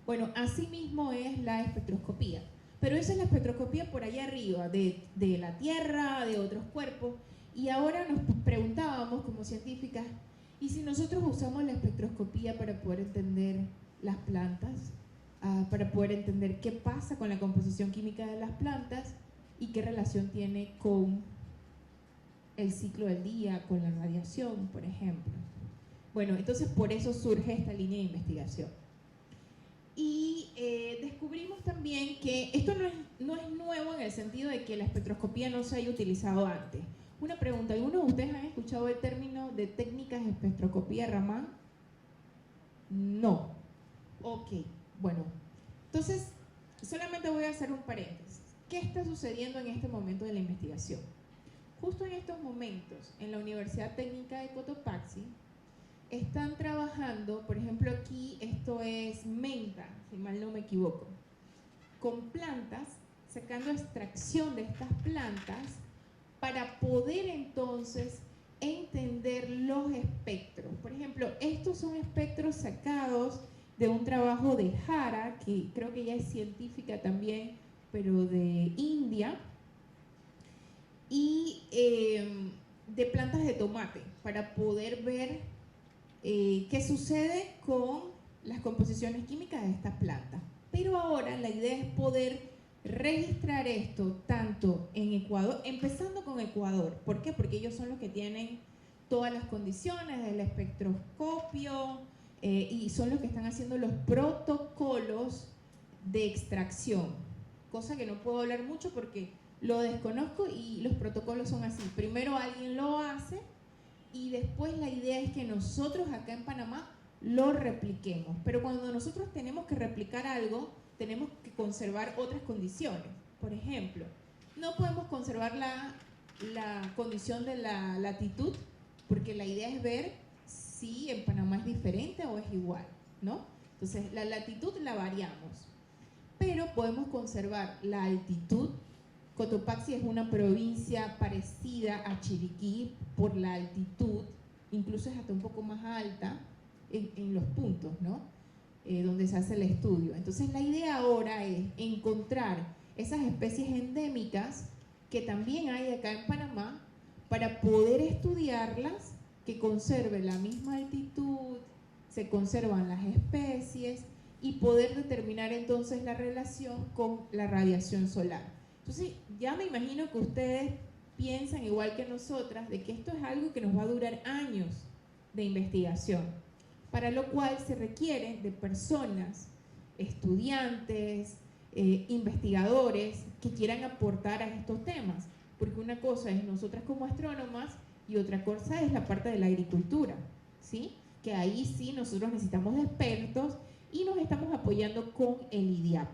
Bueno, así mismo es la espectroscopía. Pero esa es la espectroscopía por allá arriba, de la Tierra, de otros cuerpos. Y ahora nos preguntábamos como científicas, ¿y si nosotros usamos la espectroscopía para poder entender las plantas? Para poder entender qué pasa con la composición química de las plantas y qué relación tiene con el ciclo del día, con la radiación, por ejemplo. Bueno, entonces por eso surge esta línea de investigación. Y descubrimos también que esto no es nuevo en el sentido de que la espectroscopía no se haya utilizado antes. Una pregunta, ¿algunos de ustedes han escuchado el término de técnicas de espectroscopía Raman? No. Ok, bueno. Entonces, solamente voy a hacer un paréntesis. ¿Qué está sucediendo en este momento de la investigación? Justo en estos momentos, en la Universidad Técnica de Cotopaxi, están trabajando, por ejemplo aquí, esto es menta, si mal no me equivoco, con plantas, sacando extracción de estas plantas para poder entonces entender los espectros. Por ejemplo, estos son espectros sacados de un trabajo de Jara, que creo que ella es científica también, pero de India, y de plantas de tomate, para poder ver qué sucede con las composiciones químicas de estas plantas. Pero ahora la idea es poder registrar esto tanto en Ecuador, empezando con Ecuador. ¿Por qué? Porque ellos son los que tienen todas las condiciones del espectroscopio y son los que están haciendo los protocolos de extracción, cosa que no puedo hablar mucho porque lo desconozco y los protocolos son así. Primero alguien lo hace y después la idea es que nosotros acá en Panamá lo repliquemos. Pero cuando nosotros tenemos que replicar algo, tenemos que conservar otras condiciones. Por ejemplo, no podemos conservar la condición de la latitud, porque la idea es ver si en Panamá es diferente o es igual, ¿no? Entonces, la latitud la variamos, pero podemos conservar la altitud. Cotopaxi es una provincia parecida a Chiriquí por la altitud, incluso es hasta un poco más alta en los puntos, ¿no? Donde se hace el estudio. Entonces la idea ahora es encontrar esas especies endémicas que también hay acá en Panamá para poder estudiarlas, que conserven la misma altitud, se conservan las especies y poder determinar entonces la relación con la radiación solar. Entonces ya me imagino que ustedes piensan igual que nosotras de que esto es algo que nos va a durar años de investigación, para lo cual se requiere de personas, estudiantes, investigadores que quieran aportar a estos temas, porque una cosa es nosotras como astrónomas y otra cosa es la parte de la agricultura, ¿sí? Que ahí sí nosotros necesitamos de expertos y nos estamos apoyando con el IDIAP.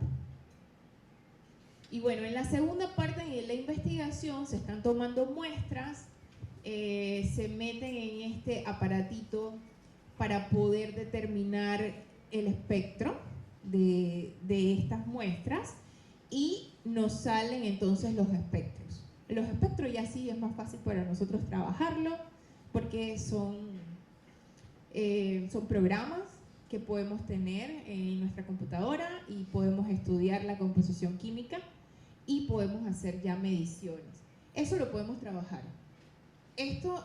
Y bueno, en la segunda parte de la investigación se están tomando muestras, se meten en este aparatito para poder determinar el espectro de estas muestras y nos salen entonces los espectros. Los espectros ya sí es más fácil para nosotros trabajarlo porque son programas que podemos tener en nuestra computadora y podemos estudiar la composición química y podemos hacer ya mediciones. Eso lo podemos trabajar. Esto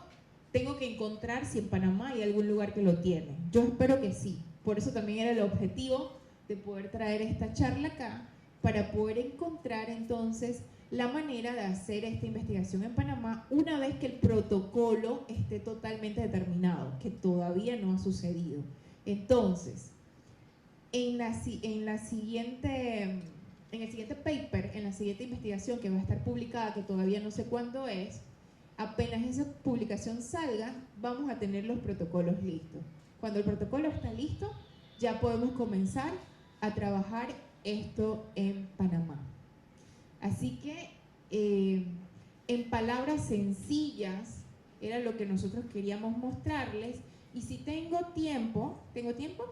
tengo que encontrar si en Panamá hay algún lugar que lo tiene. Yo espero que sí. Por eso también era el objetivo de poder traer esta charla acá, para poder encontrar entonces la manera de hacer esta investigación en Panamá una vez que el protocolo esté totalmente determinado, que todavía no ha sucedido. Entonces, en el siguiente paper, en la siguiente investigación que va a estar publicada, que todavía no sé cuándo es, apenas esa publicación salga, vamos a tener los protocolos listos. Cuando el protocolo está listo, ya podemos comenzar a trabajar esto en Panamá. Así que, en palabras sencillas, era lo que nosotros queríamos mostrarles. Y si tengo tiempo, ¿tengo tiempo?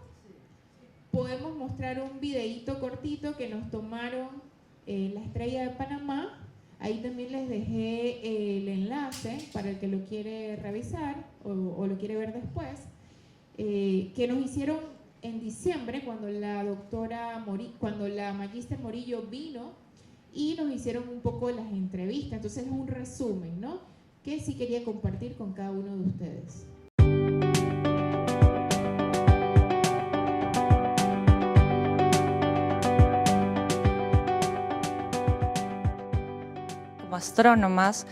Podemos mostrar un videíto cortito que nos tomaron la Estrella de Panamá. Ahí también les dejé el enlace para el que lo quiere revisar o lo quiere ver después, que nos hicieron en diciembre cuando cuando la Magíster Morillo vino y nos hicieron un poco las entrevistas. Entonces es un resumen, ¿no?, que sí quería compartir con cada uno de ustedes. Como astrónomas,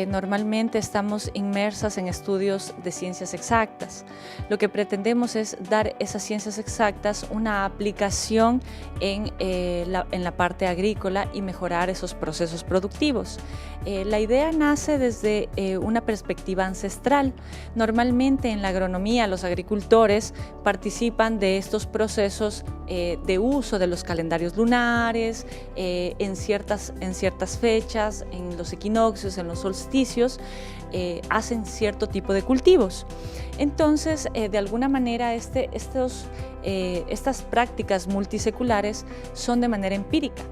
normalmente estamos inmersas en estudios de ciencias exactas. Lo que pretendemos es dar esas ciencias exactas una aplicación en la parte agrícola y mejorar esos procesos productivos. La idea nace desde una perspectiva ancestral. Normalmente en la agronomía los agricultores participan de estos procesos de uso de los calendarios lunares, en ciertas fechas, en los equinoccios, en los solsticios, hacen cierto tipo de cultivos. Entonces, de alguna manera, estas prácticas multiseculares son de manera empírica.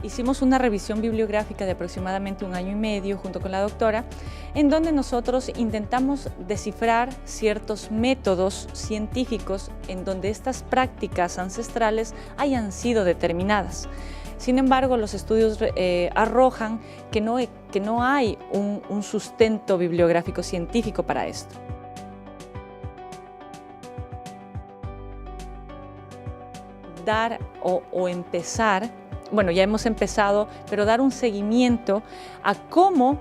Hicimos una revisión bibliográfica de aproximadamente 1 año y medio junto con la doctora, en donde nosotros intentamos descifrar ciertos métodos científicos en donde estas prácticas ancestrales hayan sido determinadas. Sin embargo, los estudios arrojan que no hay un sustento bibliográfico científico para esto. Dar o empezar, bueno, ya hemos empezado, pero dar un seguimiento a cómo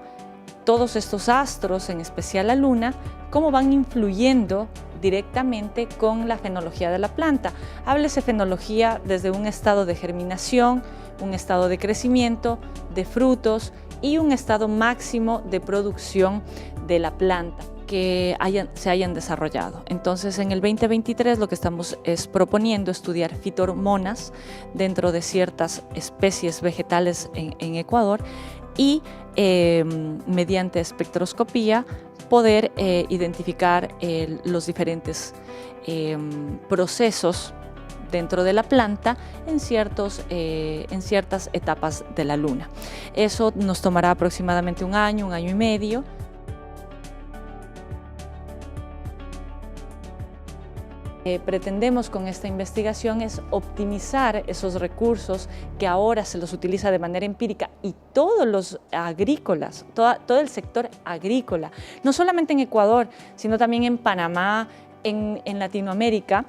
todos estos astros, en especial la Luna, cómo van influyendo directamente con la fenología de la planta. Háblese fenología desde un estado de germinación, un estado de crecimiento, de frutos y un estado máximo de producción de la planta que se hayan desarrollado. Entonces, en el 2023 lo que estamos es proponiendo estudiar fitoromonas dentro de ciertas especies vegetales en Ecuador y mediante espectroscopía poder identificar los diferentes procesos dentro de la planta en ciertas etapas de la luna. Eso nos tomará aproximadamente 1 año y medio. Pretendemos con esta investigación es optimizar esos recursos que ahora se los utiliza de manera empírica y todos los agrícolas, todo el sector agrícola, no solamente en Ecuador, sino también en Panamá, en Latinoamérica,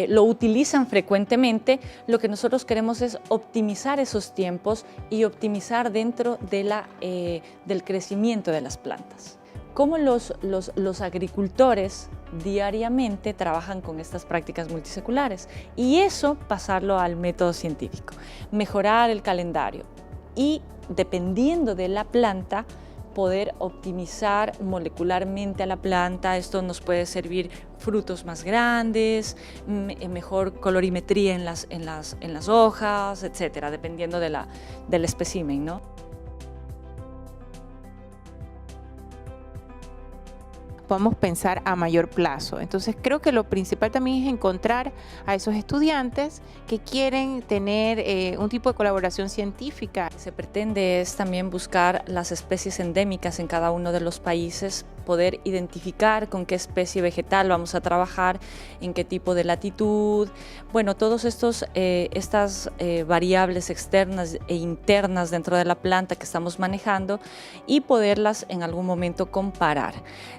lo utilizan frecuentemente. Lo que nosotros queremos es optimizar esos tiempos y optimizar dentro de del crecimiento de las plantas, cómo los agricultores diariamente trabajan con estas prácticas multiseculares y eso pasarlo al método científico, mejorar el calendario y dependiendo de la planta poder optimizar molecularmente a la planta. Esto nos puede servir frutos más grandes, mejor colorimetría en las hojas, etcétera, dependiendo del espécimen, ¿no? Podemos pensar a mayor plazo. Entonces creo que lo principal también es encontrar a esos estudiantes que quieren tener un tipo de colaboración científica. Lo que se pretende es también buscar las especies endémicas en cada uno de los países, poder identificar con qué especie vegetal vamos a trabajar, en qué tipo de latitud, bueno, todos estas variables externas e internas dentro de la planta que estamos manejando y poderlas en algún momento comparar.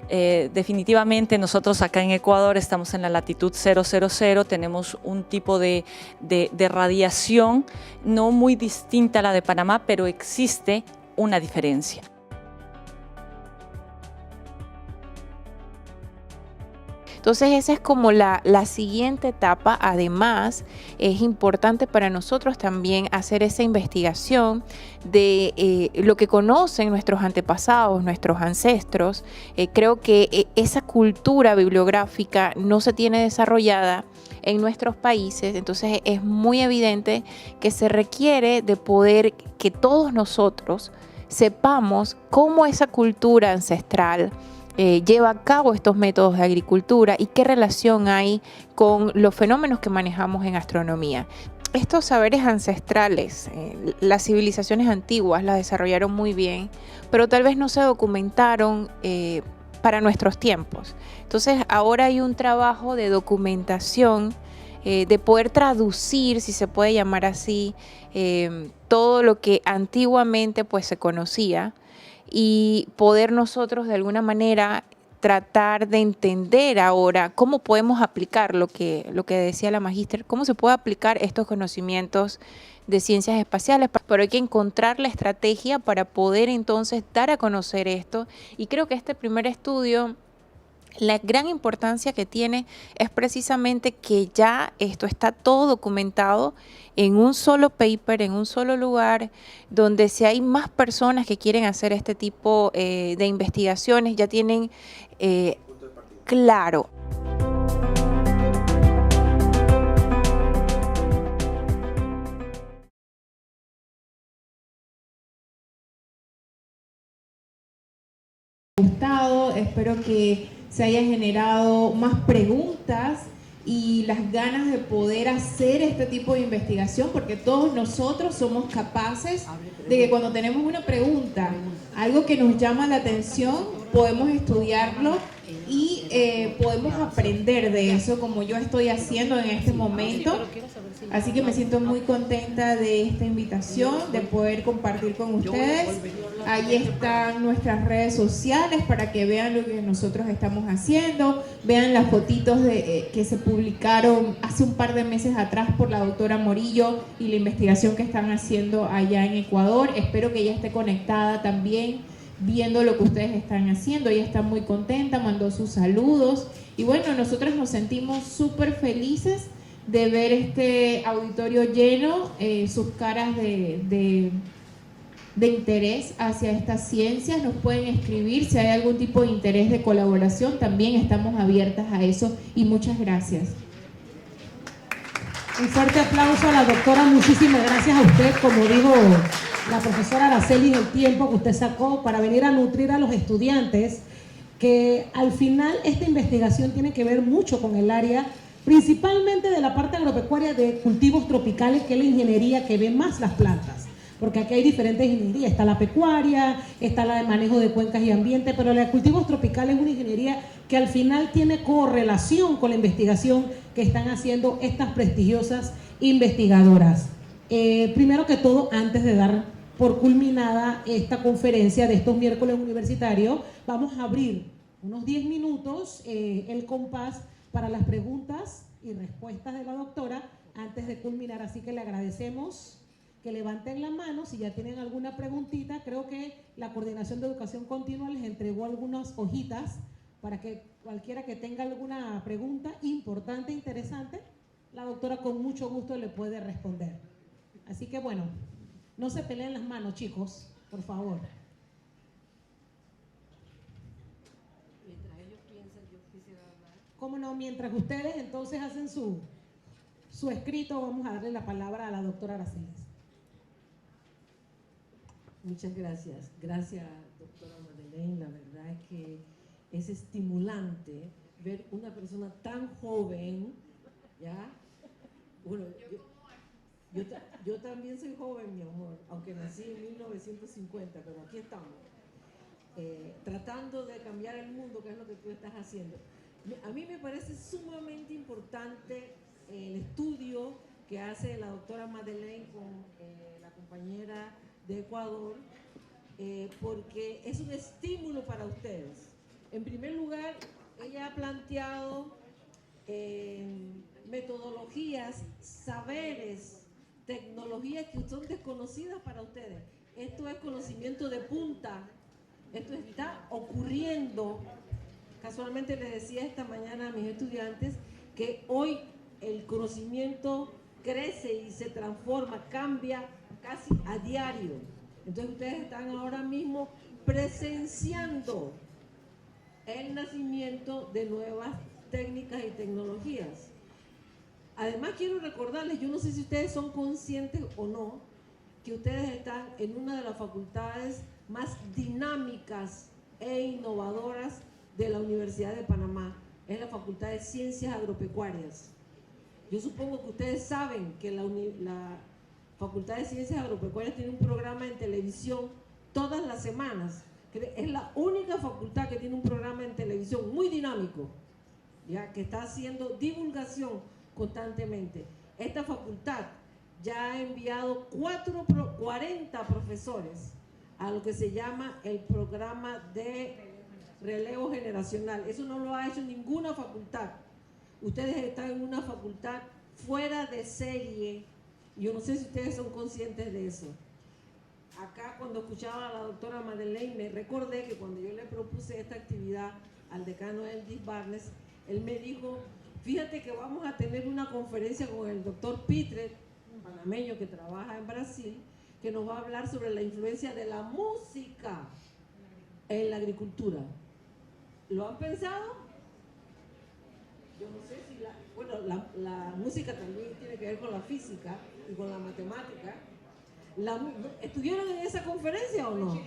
Definitivamente nosotros acá en Ecuador estamos en la latitud 000, tenemos un tipo de radiación no muy distinta a la de Panamá, pero existe una diferencia. Entonces esa es como la siguiente etapa. Además, es importante para nosotros también hacer esa investigación de lo que conocen nuestros antepasados, nuestros ancestros. Creo que esa cultura bibliográfica no se tiene desarrollada en nuestros países, entonces es muy evidente que se requiere de poder que todos nosotros sepamos cómo esa cultura ancestral lleva a cabo estos métodos de agricultura y qué relación hay con los fenómenos que manejamos en astronomía. Estos saberes ancestrales, las civilizaciones antiguas las desarrollaron muy bien, pero tal vez no se documentaron para nuestros tiempos. Entonces ahora hay un trabajo de documentación, de poder traducir, si se puede llamar así, todo lo que antiguamente pues se conocía, y poder nosotros de alguna manera tratar de entender ahora cómo podemos aplicar lo que decía la magíster, cómo se puede aplicar estos conocimientos de ciencias espaciales, pero hay que encontrar la estrategia para poder entonces dar a conocer esto. Y creo que este primer estudio, la gran importancia que tiene es precisamente que ya esto está todo documentado en un solo paper, en un solo lugar, donde si hay más personas que quieren hacer este tipo de investigaciones, ya tienen claro. Espero que se haya generado más preguntas y las ganas de poder hacer este tipo de investigación, porque todos nosotros somos capaces de que cuando tenemos una pregunta, algo que nos llama la atención, podemos estudiarlo y podemos aprender de eso, como yo estoy haciendo en este momento. Así que me siento muy contenta de esta invitación, de poder compartir con ustedes. Ahí están nuestras redes sociales para que vean lo que nosotros estamos haciendo, vean las fotitos que se publicaron hace un par de meses atrás por la doctora Morillo y la investigación que están haciendo allá en Ecuador. Espero que ella esté conectada también, viendo lo que ustedes están haciendo. Ella está muy contenta, mandó sus saludos. Y bueno, nosotros nos sentimos súper felices de ver este auditorio lleno, sus caras de interés hacia estas ciencias. Nos pueden escribir si hay algún tipo de interés de colaboración, también estamos abiertas a eso y muchas gracias. Un fuerte aplauso a la doctora, muchísimas gracias a usted, como dijo la profesora Araceli, el tiempo que usted sacó para venir a nutrir a los estudiantes, que al final esta investigación tiene que ver mucho con el área, principalmente de la parte agropecuaria de cultivos tropicales, que es la ingeniería que ve más las plantas. Porque aquí hay diferentes ingenierías, está la pecuaria, está la de manejo de cuencas y ambiente, pero la de cultivos tropicales es una ingeniería que al final tiene correlación con la investigación que están haciendo estas prestigiosas investigadoras. Primero que todo, antes de dar por culminada esta conferencia de estos miércoles universitarios, vamos a abrir unos 10 minutos el compás para las preguntas y respuestas de la doctora antes de culminar, así que le agradecemos que levanten la mano si ya tienen alguna preguntita. Creo que la Coordinación de Educación Continua les entregó algunas hojitas para que cualquiera que tenga alguna pregunta importante, interesante, la doctora con mucho gusto le puede responder. Así que bueno, no se peleen las manos, chicos, por favor. Mientras ellos piensan, yo quisiera hablar. Cómo no, mientras ustedes entonces hacen su escrito, vamos a darle la palabra a la doctora Aracelis. Muchas gracias. Gracias, doctora Madeleine. La verdad es que es estimulante ver una persona tan joven, ¿ya? Bueno, yo también soy joven, mi amor, aunque nací en 1950, pero aquí estamos, tratando de cambiar el mundo, que es lo que tú estás haciendo. A mí me parece sumamente importante el estudio que hace la doctora Madeleine con la compañera de Ecuador, porque es un estímulo para ustedes. En primer lugar, ella ha planteado metodologías, saberes, tecnologías que son desconocidas para ustedes. Esto es conocimiento de punta, esto está ocurriendo. Casualmente les decía esta mañana a mis estudiantes que hoy el conocimiento crece y se transforma, cambia casi a diario. Entonces ustedes están ahora mismo presenciando el nacimiento de nuevas técnicas y tecnologías. Además quiero recordarles, yo no sé si ustedes son conscientes o no, que ustedes están en una de las facultades más dinámicas e innovadoras de la Universidad de Panamá, es la Facultad de Ciencias Agropecuarias. Yo supongo que ustedes saben que la Facultad de Ciencias Agropecuarias tiene un programa en televisión todas las semanas. Es la única facultad que tiene un programa en televisión muy dinámico, ya que está haciendo divulgación constantemente. Esta facultad ya ha enviado 40 profesores a lo que se llama el programa de relevo generacional. Eso no lo ha hecho ninguna facultad. Ustedes están en una facultad fuera de serie. Yo no sé si ustedes son conscientes de eso. Acá cuando escuchaba a la doctora Madeleine me recordé que cuando yo le propuse esta actividad al decano Eldis Barnes, él me dijo, fíjate que vamos a tener una conferencia con el doctor Pitre, un panameño que trabaja en Brasil, que nos va a hablar sobre la influencia de la música en la agricultura. ¿Lo han pensado? Yo no sé si la música también tiene que ver con la física y con la matemática. ¿Estuvieron en esa conferencia o no?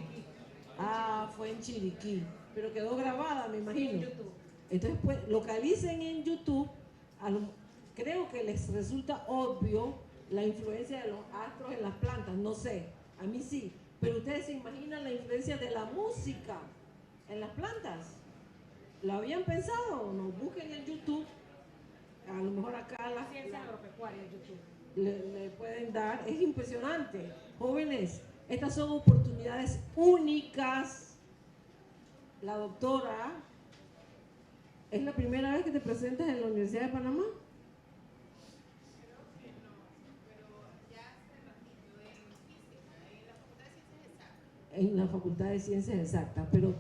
Ah, fue en Chiriquí, pero quedó grabada, me imagino. Sí, en YouTube. Entonces, pues, localicen en YouTube. Creo que les resulta obvio la influencia de los astros en las plantas, no sé, a mí sí. Pero ustedes se imaginan la influencia de la música en las plantas. ¿Lo habían pensado o no? Busquen en YouTube. A lo mejor acá la ciencia agropecuaria en YouTube le pueden dar. Es impresionante. Jóvenes, estas son oportunidades únicas. La doctora, ¿es la primera vez que te presentas en la Universidad de Panamá? Creo que no, pero ya hace ratito en física, en la Facultad de Ciencias Exactas. En la Facultad de Ciencias Exactas, pero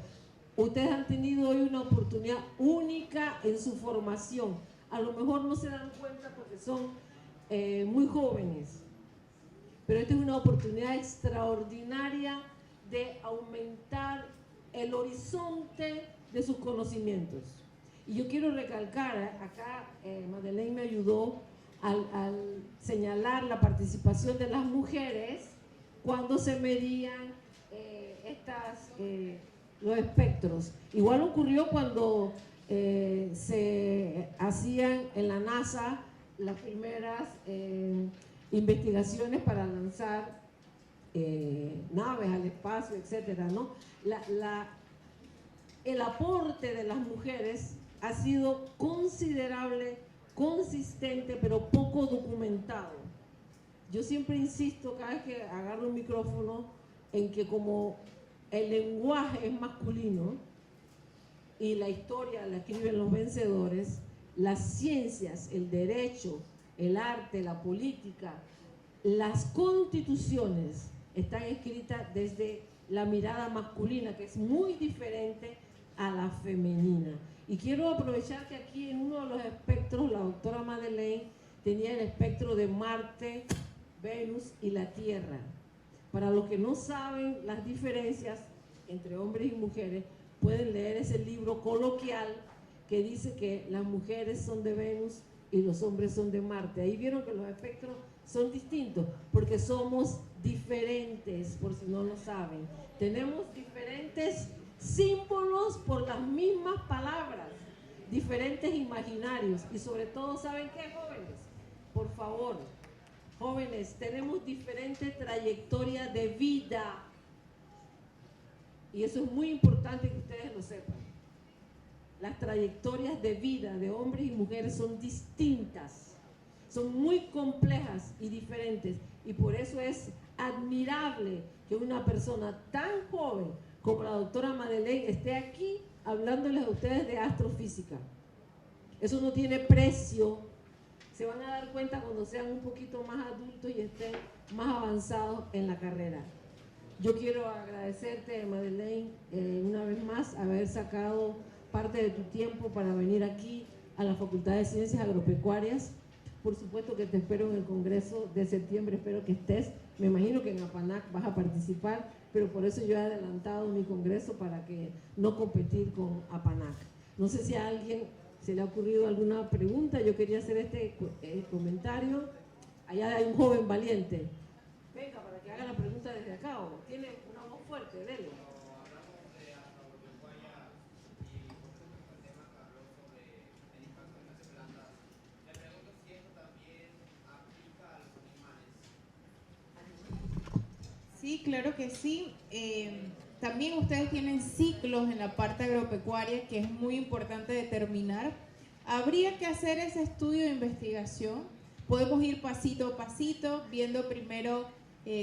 ustedes han tenido hoy una oportunidad única en su formación. A lo mejor no se dan cuenta porque son muy jóvenes, pero esta es una oportunidad extraordinaria de aumentar el horizonte de sus conocimientos. Y yo quiero recalcar, acá Madeleine me ayudó al señalar la participación de las mujeres cuando se medían los espectros. Igual ocurrió cuando se hacían en la NASA las primeras investigaciones para lanzar naves al espacio, etcétera, ¿no? El aporte de las mujeres ha sido considerable, consistente, pero poco documentado. Yo siempre insisto, cada vez que agarro un micrófono, en que como el lenguaje es masculino y la historia la escriben los vencedores, las ciencias, el derecho, el arte, la política, las constituciones están escritas desde la mirada masculina, que es muy diferente a la femenina. Y quiero aprovechar que aquí en uno de los espectros, la doctora Madeleine tenía el espectro de Marte, Venus y la Tierra. Para los que no saben las diferencias entre hombres y mujeres, pueden leer ese libro coloquial que dice que las mujeres son de Venus y los hombres son de Marte. Ahí vieron que los espectros son distintos, porque somos diferentes, por si no lo saben. Tenemos diferentes símbolos por las mismas palabras, diferentes imaginarios, y sobre todo, ¿saben qué, jóvenes? Por favor, jóvenes, tenemos diferente trayectoria de vida, y eso es muy importante que ustedes lo sepan. Las trayectorias de vida de hombres y mujeres son distintas, son muy complejas y diferentes, y por eso es admirable que una persona tan joven como la doctora Madeleine esté aquí hablándoles a ustedes de astrofísica. Eso no tiene precio. Se van a dar cuenta cuando sean un poquito más adultos y estén más avanzados en la carrera. Yo quiero agradecerte, Madeleine, una vez más, haber sacado parte de tu tiempo para venir aquí a la Facultad de Ciencias Agropecuarias. Por supuesto que te espero en el Congreso de septiembre, espero que estés. Me imagino que en APANAC vas a participar, pero por eso yo he adelantado mi congreso para que no competir con APANAC. No sé si a alguien se le ha ocurrido alguna pregunta. Yo quería hacer este comentario. Allá hay un joven valiente. Venga, para que haga la pregunta desde acá, o tiene una voz fuerte, dele. Sí, claro que sí. También ustedes tienen ciclos en la parte agropecuaria que es muy importante determinar. Habría que hacer ese estudio de investigación. Podemos ir pasito a pasito, viendo primero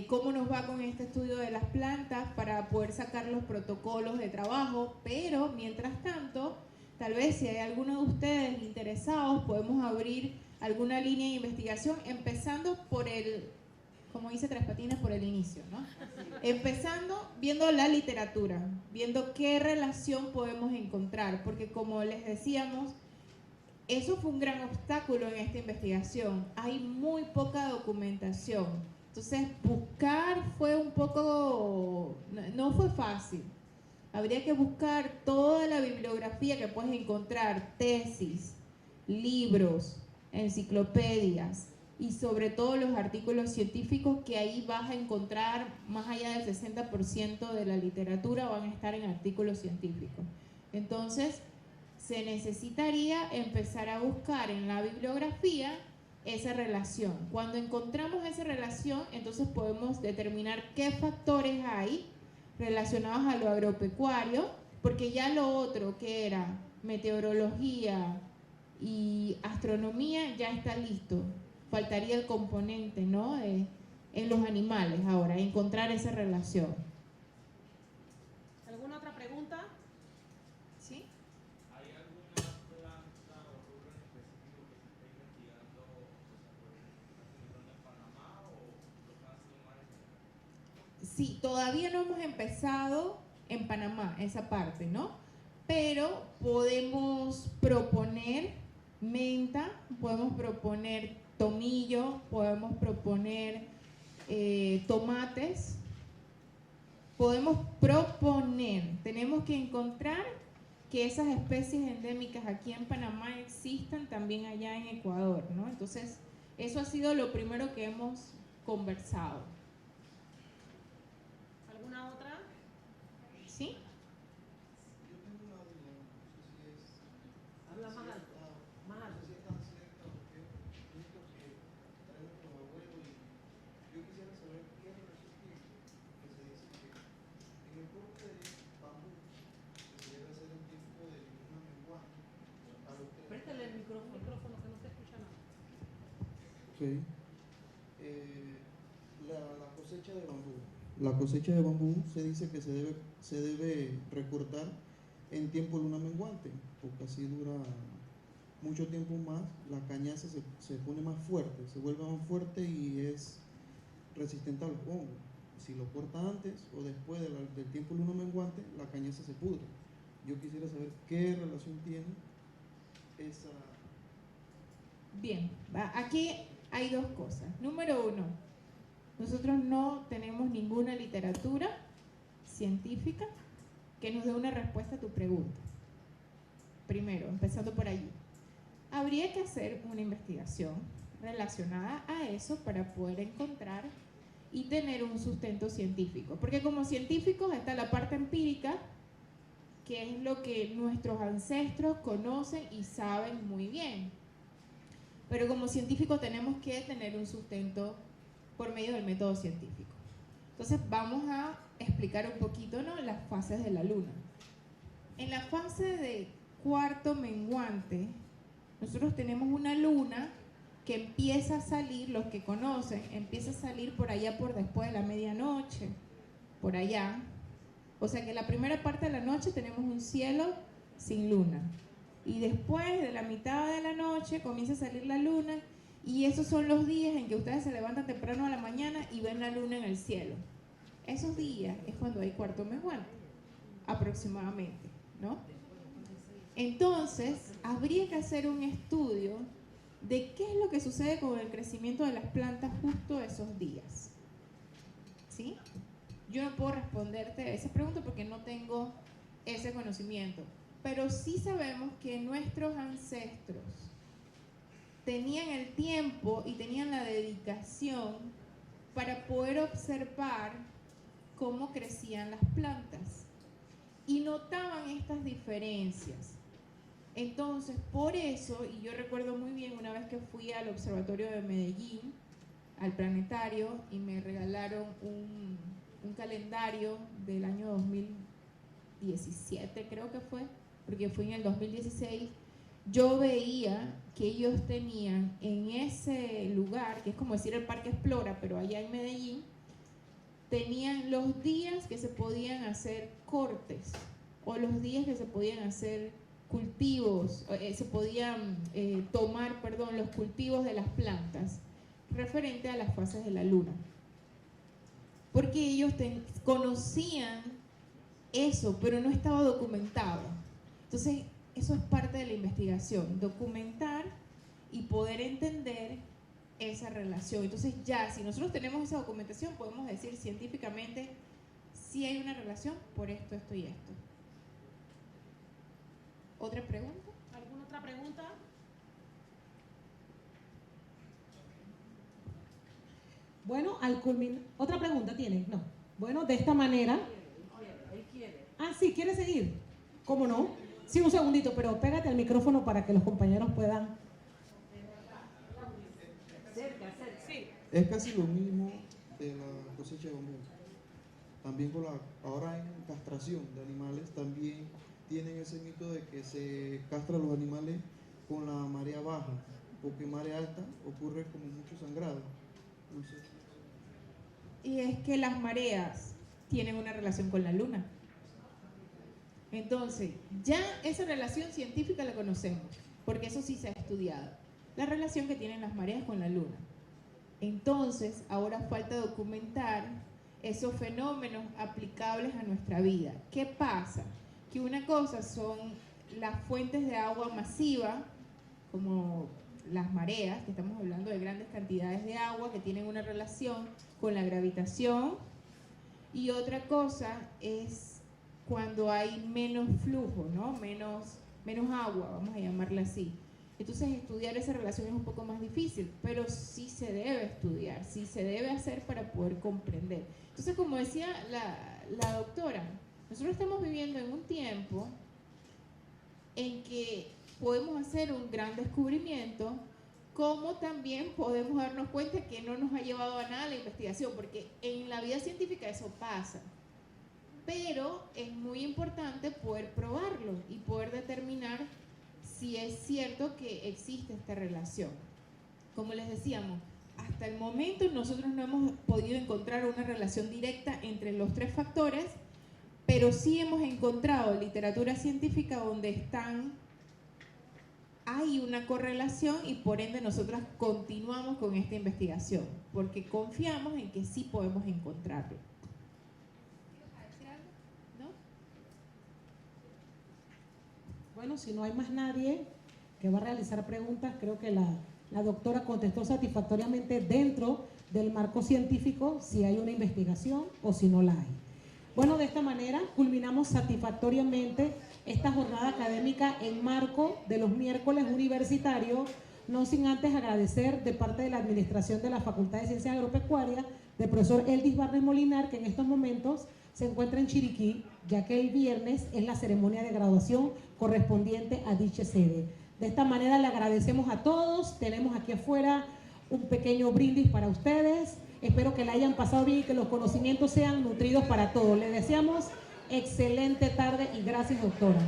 cómo nos va con este estudio de las plantas para poder sacar los protocolos de trabajo, pero mientras tanto, tal vez si hay alguno de ustedes interesados, podemos abrir alguna línea de investigación, empezando por el, como dice Tres Patines, por el inicio, ¿no? Empezando viendo la literatura, viendo qué relación podemos encontrar, porque como les decíamos, eso fue un gran obstáculo en esta investigación. Hay muy poca documentación. Entonces, buscar fue un poco, no fue fácil. Habría que buscar toda la bibliografía que puedes encontrar, tesis, libros, enciclopedias y sobre todo los artículos científicos, que ahí vas a encontrar más allá del 60% de la literatura van a estar en artículos científicos. Entonces, se necesitaría empezar a buscar en la bibliografía esa relación. Cuando encontramos esa relación, entonces podemos determinar qué factores hay relacionados a lo agropecuario, porque ya lo otro que era meteorología y astronomía ya está listo. Faltaría el componente, ¿no? En los animales ahora, encontrar esa relación. ¿Alguna otra pregunta? ¿Sí? ¿Hay alguna planta o rubro en específico que se esté investigando, en Panamá o lo que ha sido más en general? Sí, todavía no hemos empezado en Panamá esa parte, ¿no? Pero podemos proponer menta, podemos proponer tomillo, podemos proponer tomates, podemos proponer, tenemos que encontrar que esas especies endémicas aquí en Panamá existan también allá en Ecuador, ¿no? Entonces, eso ha sido lo primero que hemos conversado. ¿Alguna otra? ¿Sí? Yo tengo una duda, no sé si es... Habla más alto, más No alto. sé si es tan cierta, porque es lo que traemos con los abuelos, y yo quisiera saber qué relación tiene, que se dice que en el corte de bambú que se debe hacer un tipo de luna menguante a los que... Préstale el micrófono que no se escucha nada. Ok. La cosecha de bambú. La cosecha de bambú se dice que se debe recortar en tiempo luna menguante, porque así dura mucho tiempo más, la cañaza se pone más fuerte, se vuelve más fuerte y es resistente a los hongos. Si lo corta antes o después del tiempo luna menguante, la cañaza se pudre. Yo quisiera saber qué relación tiene esa... Bien, aquí hay dos cosas. Número uno, nosotros no tenemos ninguna literatura científica que nos dé una respuesta a tu pregunta. Primero, empezando por allí. Habría que hacer una investigación relacionada a eso para poder encontrar y tener un sustento científico. Porque como científicos está la parte empírica, que es lo que nuestros ancestros conocen y saben muy bien. Pero como científicos tenemos que tener un sustento por medio del método científico. Entonces vamos a explicar un poquito, ¿no?, las fases de la luna. En la fase de cuarto menguante, nosotros tenemos una luna que empieza a salir, los que conocen, empieza a salir por allá por después de la medianoche, por allá. O sea que la primera parte de la noche tenemos un cielo sin luna. Y después de la mitad de la noche comienza a salir la luna, y esos son los días en que ustedes se levantan temprano a la mañana y ven la luna en el cielo. Esos días es cuando hay cuarto menguante, aproximadamente, ¿no? Entonces, habría que hacer un estudio de qué es lo que sucede con el crecimiento de las plantas justo esos días. ¿Sí? Yo no puedo responderte a esa pregunta porque no tengo ese conocimiento, pero sí sabemos que nuestros ancestros tenían el tiempo y tenían la dedicación para poder observar cómo crecían las plantas y notaban estas diferencias. Entonces, por eso, y yo recuerdo muy bien una vez que fui al observatorio de Medellín, al planetario, y me regalaron un calendario del año 2017, creo que fue, porque fui en el 2016, yo veía que ellos tenían en ese lugar, que es como decir el Parque Explora, pero allá en Medellín, tenían los días que se podían hacer cortes, o los días que se podían hacer cultivos, se podían tomar, los cultivos de las plantas, referente a las fases de la luna. Porque ellos conocían eso, pero no estaba documentado. Entonces, eso es parte de la investigación, documentar y poder entender esa relación. Entonces, ya, si nosotros tenemos esa documentación, podemos decir científicamente si hay una relación por esto, esto y esto. ¿Otra pregunta? ¿Alguna otra pregunta? Bueno, al culminar... ¿Otra pregunta tiene? No. Bueno, de esta manera... Él quiere. Ah, sí, ¿quiere seguir? ¿Cómo no? Sí, un segundito, pero pégate al micrófono para que los compañeros puedan... Cerca. Sí. Es casi lo mismo de la cosecha de bambú. También ahora en castración de animales también tienen ese mito de que se castra a los animales con la marea baja, porque en marea alta ocurre como mucho sangrado. No sé. Y es que las mareas tienen una relación con la luna. Entonces, ya esa relación científica la conocemos, porque eso sí se ha estudiado. La relación que tienen las mareas con la luna. Entonces, ahora falta documentar esos fenómenos aplicables a nuestra vida. ¿Qué pasa? Que una cosa son las fuentes de agua masiva, como las mareas, que estamos hablando de grandes cantidades de agua que tienen una relación con la gravitación, y otra cosa es cuando hay menos flujo, ¿no? menos agua, vamos a llamarla así. Entonces estudiar esa relación es un poco más difícil, pero sí se debe estudiar, sí se debe hacer para poder comprender. Entonces, como decía la doctora, nosotros estamos viviendo en un tiempo en que podemos hacer un gran descubrimiento, como también podemos darnos cuenta que no nos ha llevado a nada la investigación, porque en la vida científica eso pasa. Pero es muy importante poder probarlo y poder determinar si es cierto que existe esta relación. Como les decíamos, hasta el momento nosotros no hemos podido encontrar una relación directa entre los tres factores, pero sí hemos encontrado literatura científica donde están hay una correlación y por ende nosotras continuamos con esta investigación, porque confiamos en que sí podemos encontrarlo. ¿Quieres decir algo? ¿No? Bueno, si no hay más nadie que va a realizar preguntas, creo que la doctora contestó satisfactoriamente dentro del marco científico si hay una investigación o si no la hay. Bueno, de esta manera culminamos satisfactoriamente esta jornada académica en marco de los miércoles universitarios, no sin antes agradecer de parte de la Administración de la Facultad de Ciencias Agropecuarias del profesor Eldis Barnes Molinar, que en estos momentos se encuentra en Chiriquí, ya que el viernes es la ceremonia de graduación correspondiente a dicha sede. De esta manera le agradecemos a todos, tenemos aquí afuera un pequeño brindis para ustedes, espero que la hayan pasado bien y que los conocimientos sean nutridos para todos. Les deseamos excelente tarde y gracias, doctora.